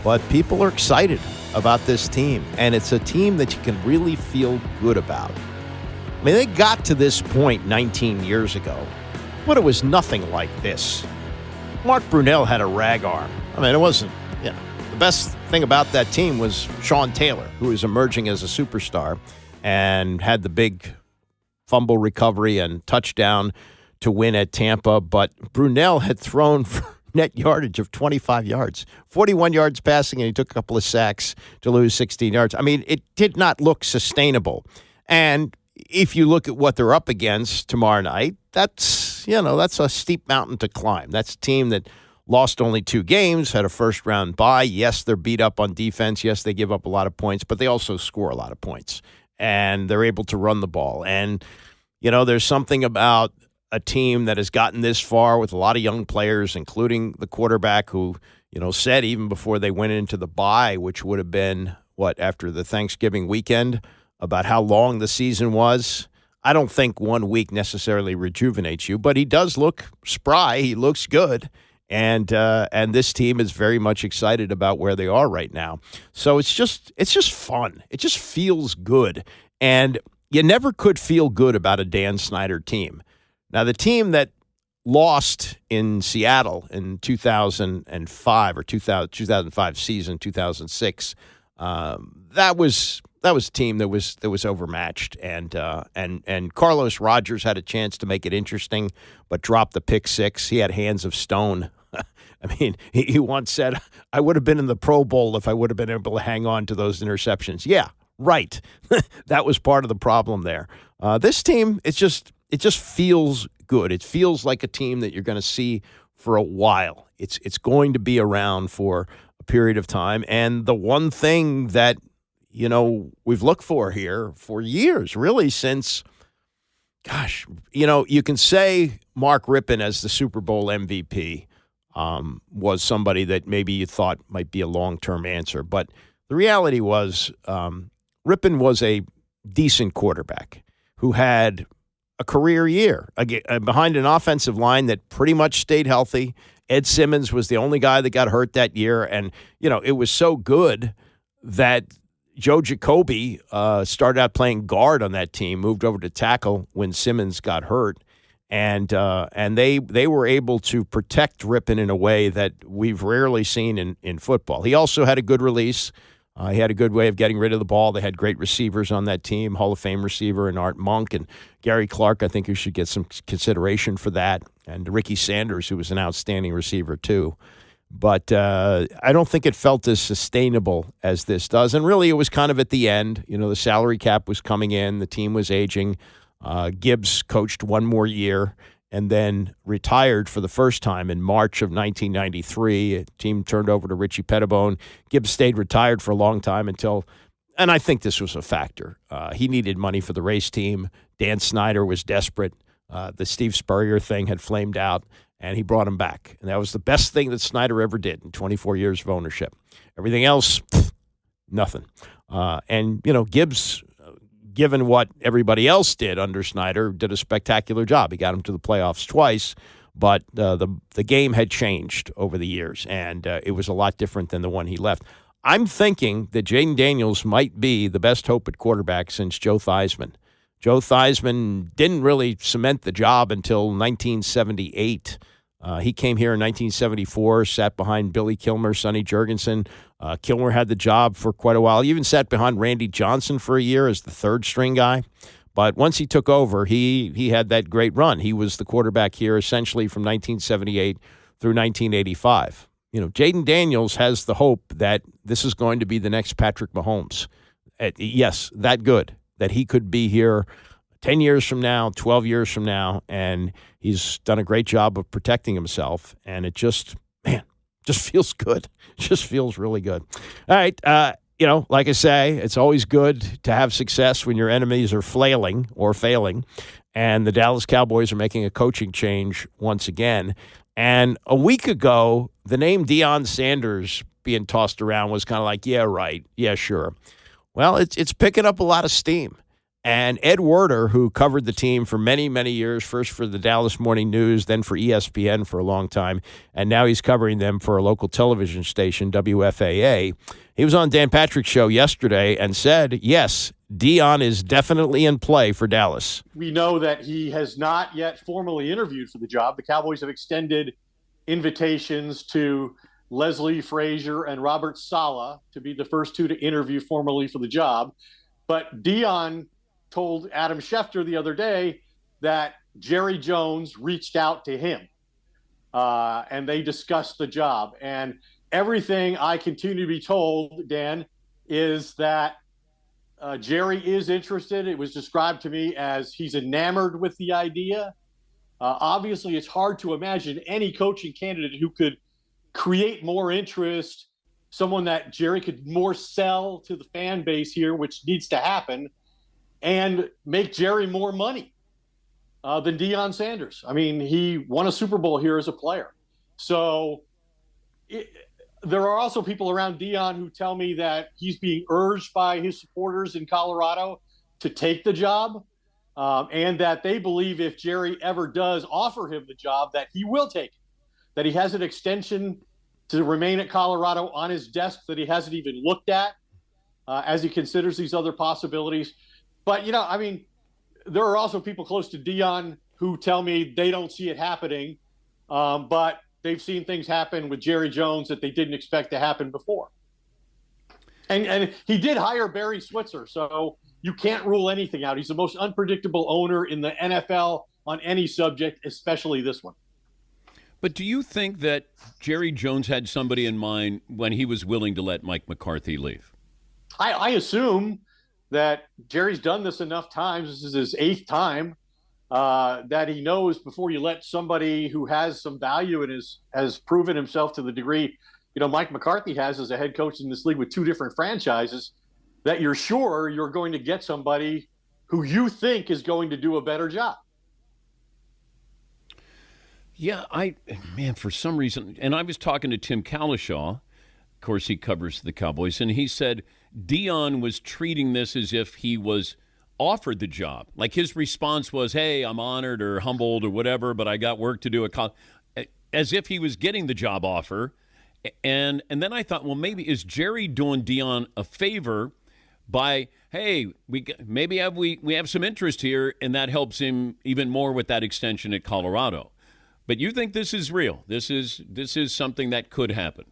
But people are excited about this team, and it's a team that you can really feel good about. I mean, they got to this point 19 years ago, but it was nothing like this. Mark Brunell had a rag arm. I mean, it wasn't, the best thing about that team was Sean Taylor, who was emerging as a superstar and had the big fumble recovery and touchdown to win at Tampa, but Brunell had thrown for net yardage of 25 yards, 41 yards passing, and he took a couple of sacks to lose 16 yards. I mean, it did not look sustainable. And if you look at what they're up against tomorrow night, that's a steep mountain to climb. That's a team that lost only 2 games, had a first-round bye. Yes, they're beat up on defense. Yes, they give up a lot of points, but they also score a lot of points. And they're able to run the ball. And, there's something about a team that has gotten this far with a lot of young players, including the quarterback who, said even before they went into the bye, which would have been, after the Thanksgiving weekend, about how long the season was. I don't think 1 week necessarily rejuvenates you, but he does look spry. He looks good. And this team is very much excited about where they are right now. So it's just fun. It just feels good. And you never could feel good about a Dan Snyder team. Now, the team that lost in Seattle in 2005 or 2005 season, 2006, that was a team that was overmatched, and Carlos Rogers had a chance to make it interesting, but dropped the pick six. He had hands of stone. I mean, he once said, "I would have been in the Pro Bowl if I would have been able to hang on to those interceptions." Yeah, right. That was part of the problem there. This team, it just feels good. It feels like a team that you're going to see for a while. It's going to be around for a period of time, and the one thing that we've looked for here for years, really since, you can say Mark Rippon as the Super Bowl MVP was somebody that maybe you thought might be a long-term answer. But the reality was Rippon was a decent quarterback who had a career year behind an offensive line that pretty much stayed healthy. Ed Simmons was the only guy that got hurt that year. And, it was so good that Joe Jacoby started out playing guard on that team, moved over to tackle when Simmons got hurt, and they were able to protect Rippon in a way that we've rarely seen in football. He also had a good release. He had a good way of getting rid of the ball. They had great receivers on that team, Hall of Fame receiver and Art Monk and Gary Clark. I think you should get some consideration for that, and Ricky Sanders, who was an outstanding receiver too. But I don't think it felt as sustainable as this does. And really, it was kind of at the end. The salary cap was coming in. The team was aging. Gibbs coached one more year and then retired for the first time in March of 1993. A team turned over to Richie Pettibone. Gibbs stayed retired for a long time until, and I think this was a factor. He needed money for the race team. Dan Snyder was desperate. The Steve Spurrier thing had flamed out. And he brought him back. And that was the best thing that Snyder ever did in 24 years of ownership. Everything else, nothing. And Gibbs, given what everybody else did under Snyder, did a spectacular job. He got him to the playoffs twice, but the game had changed over the years, and it was a lot different than the one he left. I'm thinking that Jaden Daniels might be the best hope at quarterback since Joe Theismann. Joe Theismann didn't really cement the job until 1978. He came here in 1974, sat behind Billy Kilmer, Sonny Jurgensen. Kilmer had the job for quite a while. He even sat behind Randy Johnson for a year as the third-string guy. But once he took over, he had that great run. He was the quarterback here essentially from 1978 through 1985. Jaden Daniels has the hope that this is going to be the next Patrick Mahomes. Yes, that good, that he could be here 10 years from now, 12 years from now, and he's done a great job of protecting himself, and it just feels good. It just feels really good. All right, like I say, it's always good to have success when your enemies are flailing or failing, and the Dallas Cowboys are making a coaching change once again. And a week ago, the name Deion Sanders being tossed around was kind of like, yeah, right, yeah, sure. Well, it's picking up a lot of steam. And Ed Werder, who covered the team for many, many years, first for the Dallas Morning News, then for ESPN for a long time, and now he's covering them for a local television station, WFAA. He was on Dan Patrick's show yesterday and said, yes, Deion is definitely in play for Dallas. We know that he has not yet formally interviewed for the job. The Cowboys have extended invitations to Leslie Frazier and Robert Saleh to be the first two to interview formally for the job. But Deion told Adam Schefter the other day that Jerry Jones reached out to him, and they discussed the job. And everything I continue to be told, Dan, is that Jerry is interested. It was described to me as he's enamored with the idea. Obviously, it's hard to imagine any coaching candidate who could create more interest, someone that Jerry could more sell to the fan base here, which needs to happen, and make Jerry more money than Deion Sanders. I mean, he won a Super Bowl here as a player. So there are also people around Deion who tell me that he's being urged by his supporters in Colorado to take the job, and that they believe if Jerry ever does offer him the job, that he will take it, that he has an extension to remain at Colorado on his desk that he hasn't even looked at as he considers these other possibilities. But, I mean, there are also people close to Deion who tell me they don't see it happening, but they've seen things happen with Jerry Jones that they didn't expect to happen before. And he did hire Barry Switzer, so you can't rule anything out. He's the most unpredictable owner in the NFL on any subject, especially this one. But do you think that Jerry Jones had somebody in mind when he was willing to let Mike McCarthy leave? I assume that Jerry's done this enough times. This is his 8th time. That he knows before you let somebody who has some value and has proven himself to the degree, Mike McCarthy has as a head coach in this league with 2 different franchises, that you're sure you're going to get somebody who you think is going to do a better job. Yeah, for some reason, and I was talking to Tim Calishaw, of course he covers the Cowboys, and he said Deion was treating this as if he was offered the job. Like his response was, hey, I'm honored or humbled or whatever, but I got work to do. As if he was getting the job offer. And then I thought, well, maybe is Jerry doing Deion a favor by, hey, we have some interest here, and that helps him even more with that extension at Colorado. But you think this is real? This is something that could happen?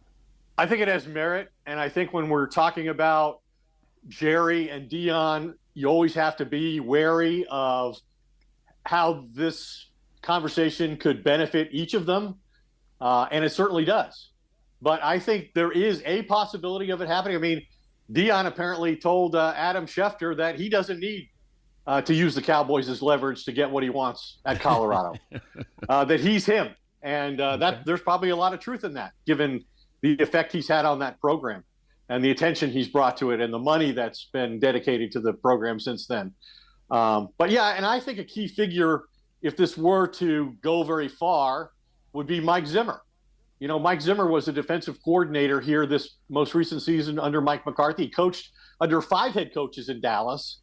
I think it has merit, and I think when we're talking about Jerry and Deion, you always have to be wary of how this conversation could benefit each of them, and it certainly does. But I think there is a possibility of it happening. I mean, Deion apparently told Adam Schefter that he doesn't need to use the Cowboys as leverage to get what he wants at Colorado, that he's him. And there's probably a lot of truth in that, given the effect he's had on that program and the attention he's brought to it and the money that's been dedicated to the program since then. But yeah, and I think a key figure, if this were to go very far, would be Mike Zimmer. Mike Zimmer was a defensive coordinator here this most recent season under Mike McCarthy. He coached under 5 head coaches in Dallas.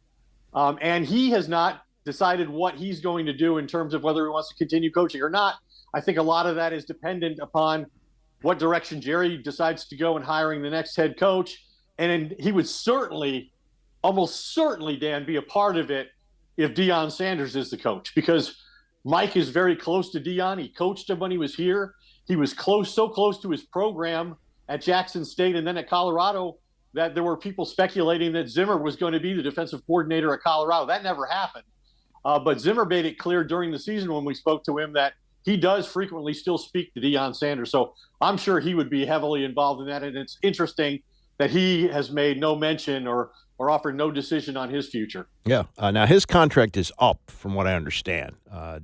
And he has not decided what he's going to do in terms of whether he wants to continue coaching or not. I think a lot of that is dependent upon what direction Jerry decides to go in hiring the next head coach. And he would almost certainly, Dan, be a part of it if Deion Sanders is the coach, because Mike is very close to Deion. He coached him when he was here. He was so close to his program at Jackson State and then at Colorado that there were people speculating that Zimmer was going to be the defensive coordinator at Colorado. That never happened. But Zimmer made it clear during the season when we spoke to him that he does frequently still speak to Deion Sanders. So I'm sure he would be heavily involved in that. And it's interesting that he has made no mention or offered no decision on his future. Yeah. Now, his contract is up, from what I understand.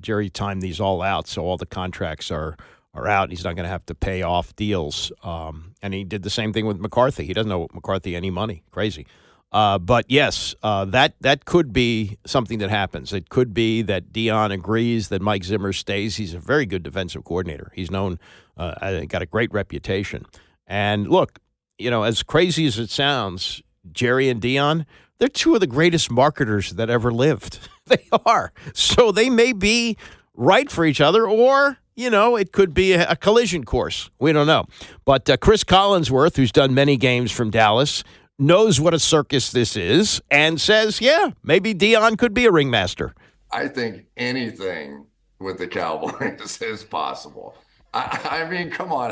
Jerry timed these all out, so all the contracts are out. He's not going to have to pay off deals. And he did the same thing with McCarthy. He doesn't owe McCarthy any money. Crazy. But yes, that could be something that happens. It could be that Deion agrees that Mike Zimmer stays. He's a very good defensive coordinator. He's known, got a great reputation. And look, as crazy as it sounds, Jerry and Deion, they're 2 of the greatest marketers that ever lived. They are. So they may be right for each other, or it could be a collision course. We don't know. But Chris Collinsworth, who's done many games from Dallas, knows what a circus this is and says, yeah, maybe Deion could be a ringmaster. I think anything with the Cowboys is possible. I mean, come on,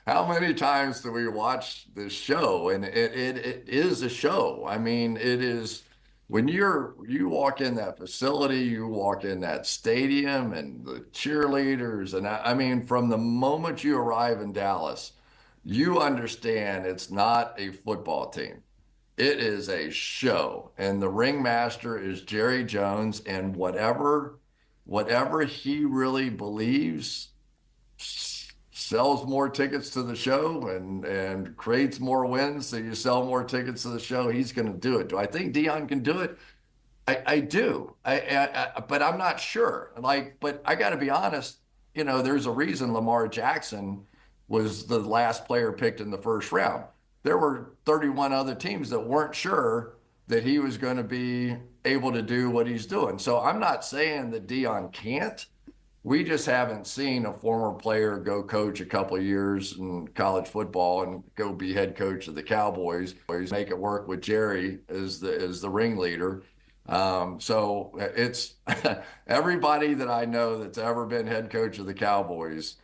how many times do we watch this show? And it is a show. I mean, it is when you walk in that facility, you walk in that stadium and the cheerleaders, and I mean, from the moment you arrive in Dallas, you understand it's not a football team. It is a show, and the ringmaster is Jerry Jones, and whatever he really believes sells more tickets to the show and creates more wins, so you sell more tickets to the show. He's going to do it. Do I think Dion can do it? I do. But I'm not sure. But I got to be honest. There's a reason Lamar Jackson was the last player picked in the first round. There were 31 other teams that weren't sure that he was going to be able to do what he's doing. So I'm not saying that Dion can't. We just haven't seen a former player go coach a couple of years in college football and go be head coach of the Cowboys. Make it work with Jerry as the ringleader. So it's everybody that I know that's ever been head coach of the Cowboys,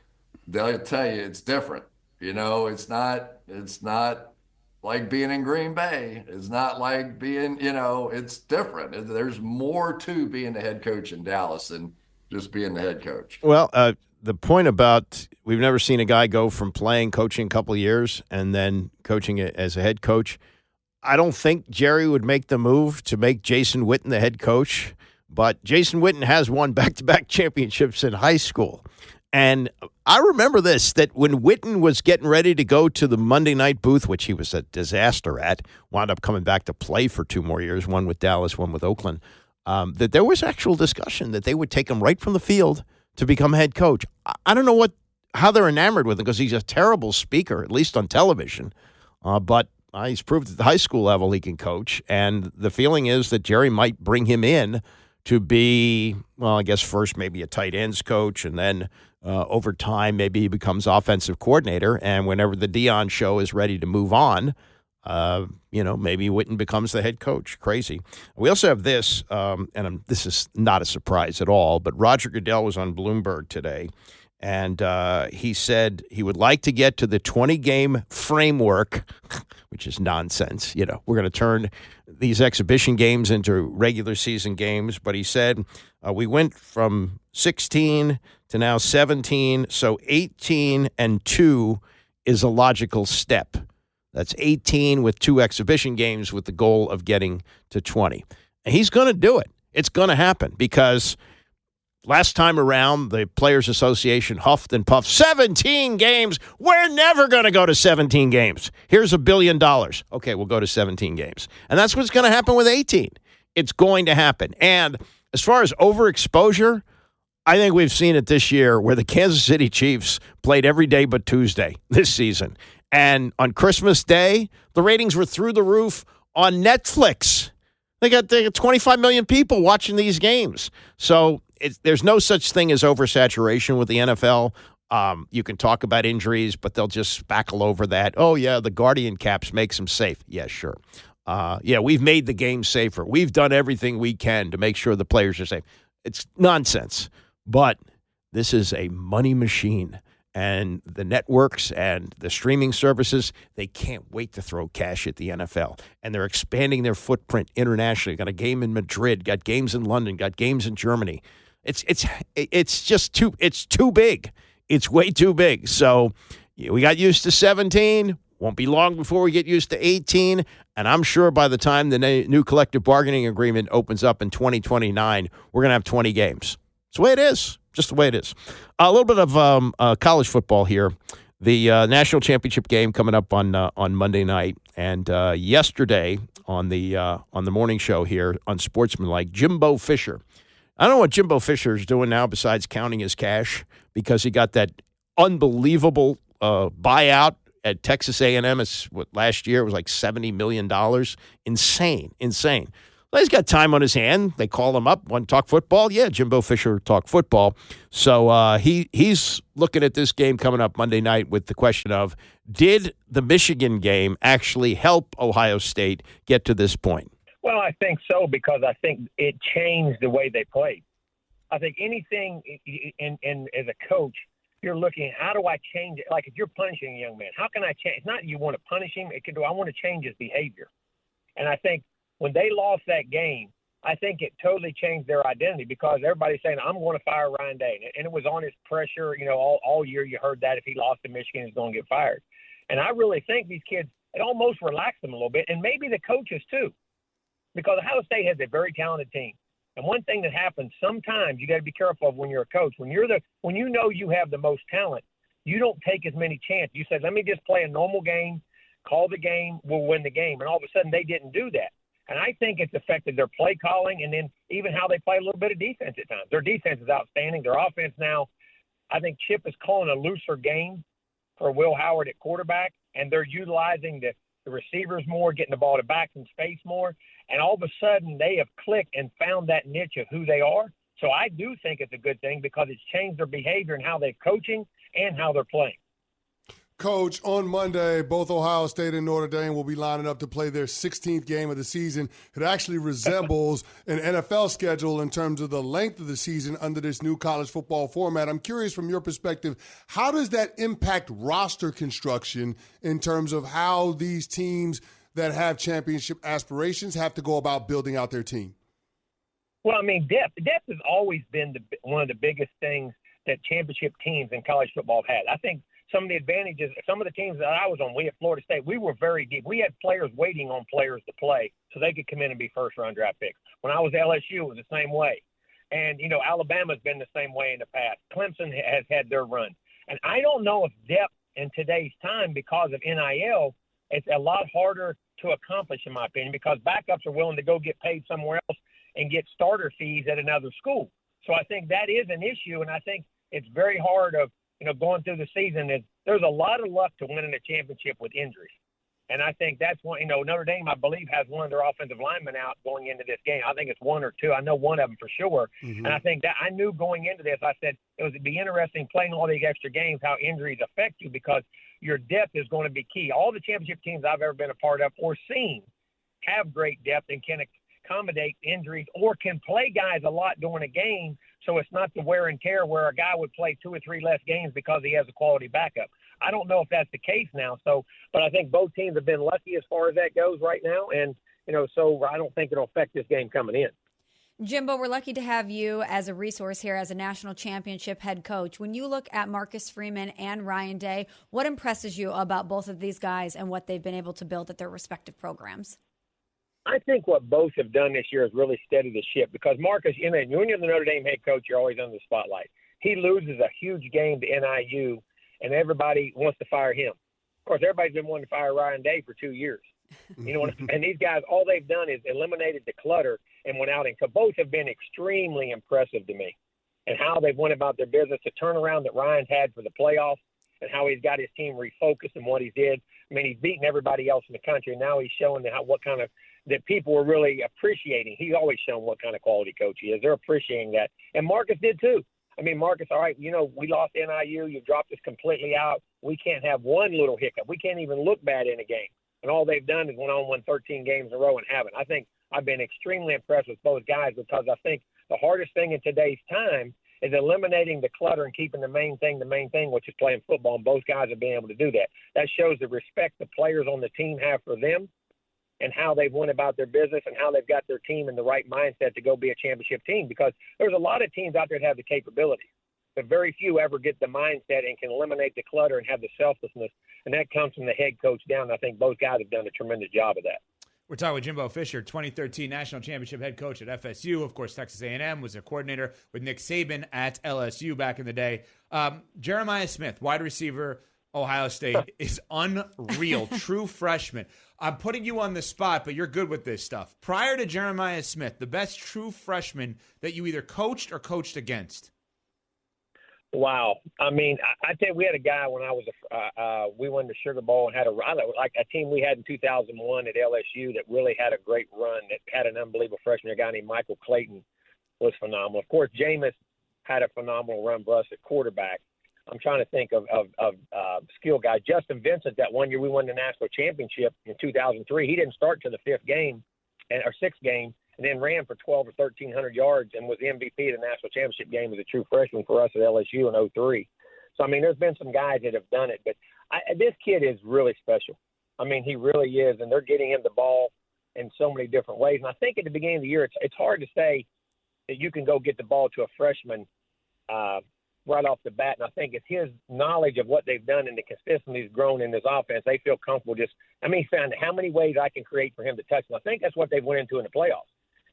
they'll tell you it's different. It's not like being in Green Bay. It's not like being, it's different. There's more to being the head coach in Dallas than just being the head coach. Well, the point about we've never seen a guy go from coaching a couple of years and then coaching as a head coach. I don't think Jerry would make the move to make Jason Witten the head coach, but Jason Witten has won back-to-back championships in high school. And I remember that when Witten was getting ready to go to the Monday night booth, which he was a disaster at, wound up coming back to play for 2 more years, one with Dallas, one with Oakland, that there was actual discussion that they would take him right from the field to become head coach. I don't know how they're enamored with him because he's a terrible speaker, at least on television. But he's proved at the high school level he can coach. And the feeling is that Jerry might bring him in to be, well, I guess first maybe a tight ends coach, and then over time maybe he becomes offensive coordinator. And whenever the Dion show is ready to move on, maybe Witten becomes the head coach. Crazy. We also have this, and this is not a surprise at all, but Roger Goodell was on Bloomberg today, and he said he would like to get to the 20-game framework, which is nonsense. We're going to turn these exhibition games into regular season games, but he said we went from 16 to now 17, so 18-2 is a logical step. That's 18 with 2 exhibition games with the goal of getting to 20. And he's going to do it. It's going to happen because last time around, the Players Association huffed and puffed, 17 games. We're never going to go to 17 games. Here's $1 billion. Okay, we'll go to 17 games. And that's what's going to happen with 18. It's going to happen. And as far as overexposure, I think we've seen it this year where the Kansas City Chiefs played every day but Tuesday this season. And on Christmas Day, the ratings were through the roof on Netflix. They got 25 million people watching these games. So there's no such thing as oversaturation with the NFL. You can talk about injuries, but they'll just spackle over that. Oh, yeah, the Guardian caps makes them safe. Yeah, sure. We've made the game safer. We've done everything we can to make sure the players are safe. It's nonsense. But this is a money machine. And the networks and the streaming services, they can't wait to throw cash at the NFL. And they're expanding their footprint internationally. Got a game in Madrid, got games in London, got games in Germany. It's just too big. It's way too big. So we got used to 17. Won't be long before we get used to 18. And I'm sure by the time the new collective bargaining agreement opens up in 2029, we're going to have 20 games. It's the way it is. Just the way it is. A little bit of college football here. The national championship game coming up on Monday night, and yesterday on the morning show here on Sportsmanlike, Jimbo Fisher. I don't know what Jimbo Fisher is doing now besides counting his cash because he got that unbelievable buyout at Texas A&M. Last year it was like $70 million. Insane. Well, he's got time on his hand. They call him up, want to talk football? Yeah, Jimbo Fisher talk football. So he's looking at this game coming up Monday night with the question of, did the Michigan game actually help Ohio State get to this point? Well, I think so because I think it changed the way they played. I think anything in as a coach, you're looking, how do I change it? Like if you're punishing a young man, how can I change? It's not you want to punish him. I want to change his behavior. And I think when they lost that game, I think it totally changed their identity because everybody's saying, I'm going to fire Ryan Day. And it was on his pressure. You know, all year you heard that if he lost to Michigan, he's going to get fired. And I really think these kids, it almost relaxed them a little bit, and maybe the coaches too, because Ohio State has a very talented team. And one thing that happens sometimes you got to be careful of when you're a coach. When you know you have the most talent, you don't take as many chances. You said, let me just play a normal game, call the game, we'll win the game. And all of a sudden they didn't do that. And I think it's affected their play calling and then even how they play a little bit of defense at times. Their defense is outstanding. Their offense now, I think Chip is calling a looser game for Will Howard at quarterback, and they're utilizing the receivers more, getting the ball to backs in space more. And all of a sudden they have clicked and found that niche of who they are. So I do think it's a good thing because it's changed their behavior and how they're coaching and how they're playing. Coach, on Monday, both Ohio State and Notre Dame will be lining up to play their 16th game of the season. It actually resembles an NFL schedule in terms of the length of the season under this new college football format. I'm curious from your perspective, how does that impact roster construction in terms of how these teams that have championship aspirations have to go about building out their team? Well, I mean, depth has always been one of the biggest things that championship teams in college football have had. I think some of the advantages, some of the teams that I was on, we at Florida State, we were very deep. We had players waiting on players to play so they could come in and be first-round draft picks. When I was at LSU, it was the same way. And, you know, Alabama's been the same way in the past. Clemson has had their run. And I don't know if depth in today's time, because of NIL, it's a lot harder to accomplish, in my opinion, because backups are willing to go get paid somewhere else and get starter fees at another school. So I think that is an issue, and I think it's very hard of, you know, going through the season. There's a lot of luck to winning a championship with injuries. And I think that's one, you know, Notre Dame, I believe, has one of their offensive linemen out going into this game. I think it's one or two. I know one of them for sure. Mm-hmm. And I think that I knew going into this, I said it would be interesting playing all these extra games, how injuries affect you, because your depth is going to be key. All the championship teams I've ever been a part of or seen have great depth and can accommodate injuries or can play guys a lot during a game, so it's not the wear and tear where a guy would play 2 or 3 less games because he has a quality backup. I don't know if that's the case now. But I think both teams have been lucky as far as that goes right now. And, you know, so I don't think it'll affect this game coming in. Jimbo, we're lucky to have you as a resource here as a national championship head coach. When you look at Marcus Freeman and Ryan Day, what impresses you about both of these guys and what they've been able to build at their respective programs? I think what both have done this year is really steady the ship, because Marcus, when you're the Notre Dame head coach, you're always under the spotlight. He loses a huge game to NIU, and everybody wants to fire him. Of course, everybody's been wanting to fire Ryan Day for 2 years. You know, and these guys, all they've done is eliminated the clutter and went out. And so both have been extremely impressive to me, and how they've went about their business, the turnaround that Ryan's had for the playoffs, and how he's got his team refocused and what he did. I mean, he's beaten everybody else in the country, and now he's showing what kind of that people are really appreciating. He's always shown what kind of quality coach he is. They're appreciating that. And Marcus did too. I mean, Marcus, all right, you know, we lost NIU. You dropped us completely out. We can't have one little hiccup. We can't even look bad in a game. And all they've done is won 13 games in a row and haven't. I think I've been extremely impressed with both guys, because I think the hardest thing in today's time is eliminating the clutter and keeping the main thing, which is playing football. And both guys have been able to do that. That shows the respect the players on the team have for them, and how they've went about their business, and how they've got their team in the right mindset to go be a championship team. Because there's a lot of teams out there that have the capability, but very few ever get the mindset and can eliminate the clutter and have the selflessness. And that comes from the head coach down. I think both guys have done a tremendous job of that. We're talking with Jimbo Fisher, 2013 national championship head coach at FSU. Of course, Texas A&M, was a coordinator with Nick Saban at LSU back in the day. Jeremiah Smith, wide receiver, Ohio State, is unreal. True freshman. I'm putting you on the spot, but you're good with this stuff. Prior to Jeremiah Smith, the best true freshman that you either coached or coached against? Wow. I mean, I tell you, we had a guy when I was we won the Sugar Bowl and had a team we had in 2001 at LSU that really had a great run, that had an unbelievable freshman. A guy named Michael Clayton was phenomenal. Of course, Jameis had a phenomenal run for us at quarterback. I'm trying to think of skill guys. Justin Vincent, that one year we won the national championship in 2003. He didn't start to the 6th game, and then ran for 1,200 or 1,300 yards and was the MVP of the national championship game as a true freshman for us at LSU in 2003. So, I mean, there's been some guys that have done it, but this kid is really special. I mean, he really is, and they're getting him the ball, in so many different ways. And I think at the beginning of the year, it's hard to say that you can go get the ball to a freshman right off the bat. And I think it's his knowledge of what they've done and the consistency he's grown in this offense. They feel comfortable he found how many ways I can create for him to touch. And I think that's what they went into in the playoffs.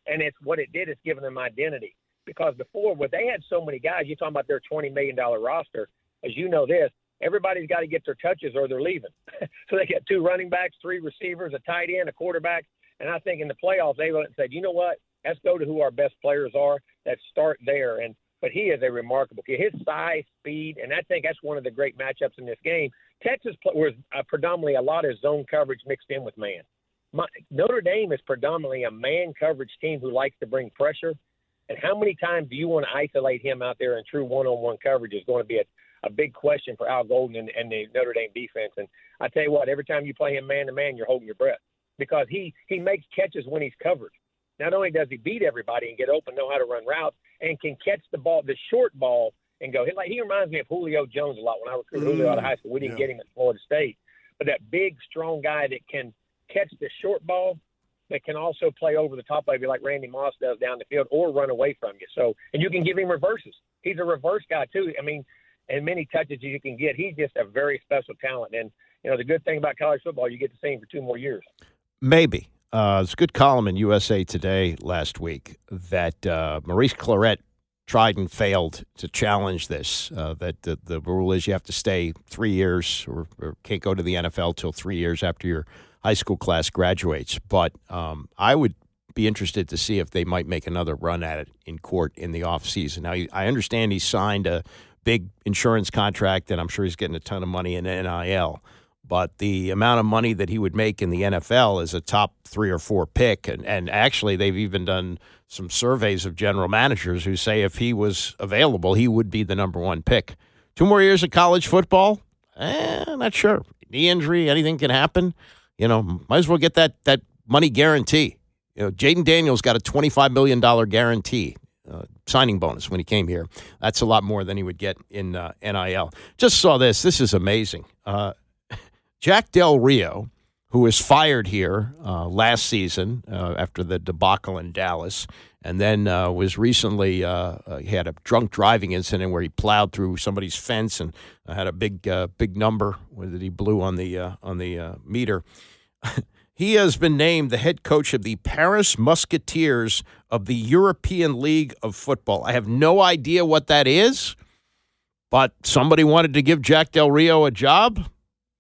And it's what it did is giving them identity. Because before, they had so many guys, you're talking about their $20 million roster. As you know this, everybody's got to get their touches or they're leaving. So they got 2 running backs, 3 receivers, a tight end, a quarterback. And I think in the playoffs, they went and said, you know what? Let's go to who our best players are. Let's start there. But he is a remarkable kid. His size, speed, and I think that's one of the great matchups in this game. Texas was predominantly a lot of zone coverage mixed in with man. Notre Dame is predominantly a man coverage team who likes to bring pressure. And how many times do you want to isolate him out there in true one-on-one coverage is going to be a big question for Al Golden and the Notre Dame defense. And I tell you what, every time you play him man-to-man, you're holding your breath because he makes catches when he's covered. Not only does he beat everybody and get open, know how to run routes, and can catch the ball, the short ball, and go. He reminds me of Julio Jones a lot. When I recruited Julio out of high school, we didn't get him at Florida State. But that big, strong guy that can catch the short ball, that can also play over the top of you like Randy Moss does down the field or run away from you. So, and you can give him reverses. He's a reverse guy, too. I mean, as many touches as you can get. He's just a very special talent. And, the good thing about college football, you get to see him for 2 more years. Maybe. It's a good column in USA Today last week that Maurice Claret tried and failed to challenge this, that the rule is you have to stay 3 years or can't go to the NFL till 3 years after your high school class graduates. But I would be interested to see if they might make another run at it in court in the offseason. Now, I understand he signed a big insurance contract, and I'm sure he's getting a ton of money in NIL. But the amount of money that he would make in the NFL is a top 3 or 4 pick. And actually, they've even done some surveys of general managers who say if he was available, he would be the number 1 pick. 2 more years of college football? Not sure. Knee injury, anything can happen. Might as well get that money guarantee. Jaden Daniels got a $25 million guarantee signing bonus when he came here. That's a lot more than he would get in NIL. Just saw this. This is amazing. Jack Del Rio, who was fired here last season after the debacle in Dallas, and then was recently he had a drunk driving incident where he plowed through somebody's fence and had a big number that he blew on the meter. He has been named the head coach of the Paris Musketeers of the European League of Football. I have no idea what that is, but somebody wanted to give Jack Del Rio a job.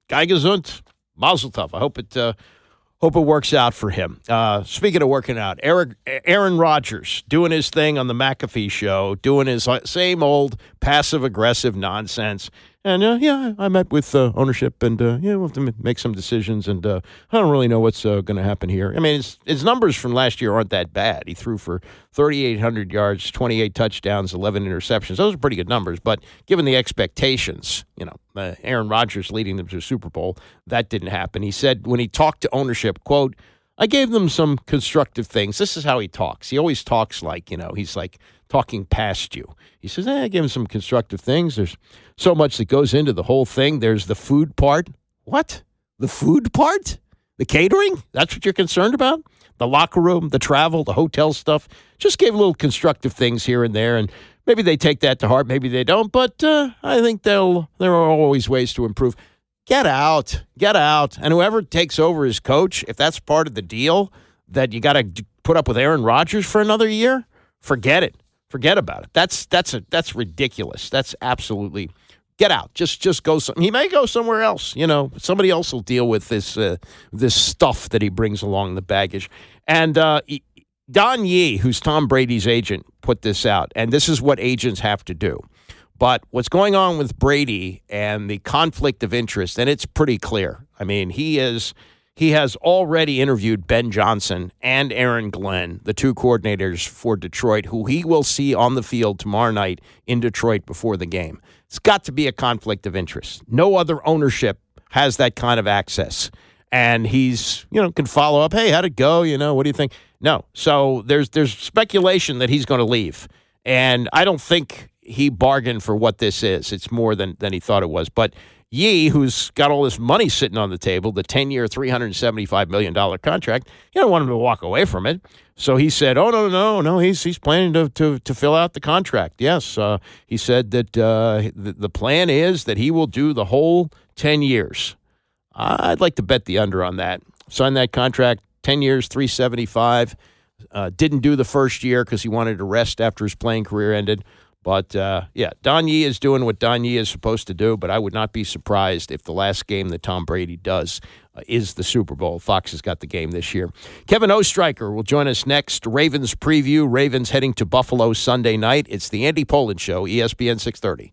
Guy gesund, mazel tov. I hope it works out for him. Speaking of working out, Aaron Rodgers doing his thing on the McAfee show, doing his same old passive-aggressive nonsense. And, I met with ownership, and, we'll have to make some decisions, and I don't really know what's going to happen here. I mean, his numbers from last year aren't that bad. He threw for 3,800 yards, 28 touchdowns, 11 interceptions. Those are pretty good numbers, but given the expectations, Aaron Rodgers leading them to a Super Bowl, that didn't happen. He said when he talked to ownership, quote, I gave them some constructive things. This is how he talks. He always talks like, he's like talking past you. He says, I gave him some constructive things. There's so much that goes into the whole thing. There's the food part. What? The food part? The catering? That's what you're concerned about? The locker room, the travel, the hotel stuff. Just gave little constructive things here and there, and maybe they take that to heart, maybe they don't, but I think there are always ways to improve. Get out. And whoever takes over as coach, if that's part of the deal, that you got to put up with Aaron Rodgers for another year, forget it. Forget about it. That's ridiculous. That's absolutely get out. Just go. He may go somewhere else. Somebody else will deal with this stuff that he brings along the baggage. And Don Yee, who's Tom Brady's agent, put this out. And this is what agents have to do. But what's going on with Brady and the conflict of interest, and it's pretty clear. I mean, he has already interviewed Ben Johnson and Aaron Glenn, the 2 coordinators for Detroit, who he will see on the field tomorrow night in Detroit before the game. It's got to be a conflict of interest. No other ownership has that kind of access. And he's, can follow up, hey, how'd it go? What do you think? No. So there's speculation that he's going to leave. And I don't think he bargained for what this is. It's more than he thought it was. But Yee, who's got all this money sitting on the table, the 10-year, $375 million contract, he don't want him to walk away from it. So he said, oh, no, he's planning to fill out the contract. Yes, he said that the plan is that he will do the whole 10 years. I'd like to bet the under on that. Sign that contract, 10 years, $375. Didn't do the first year because he wanted to rest after his playing career ended. But, Don Yee is doing what Don Yee is supposed to do, but I would not be surprised if the last game that Tom Brady does is the Super Bowl. Fox has got the game this year. Kevin Ostreicher will join us next. Ravens preview. Ravens heading to Buffalo Sunday night. It's the Andy Pollin Show, ESPN 630.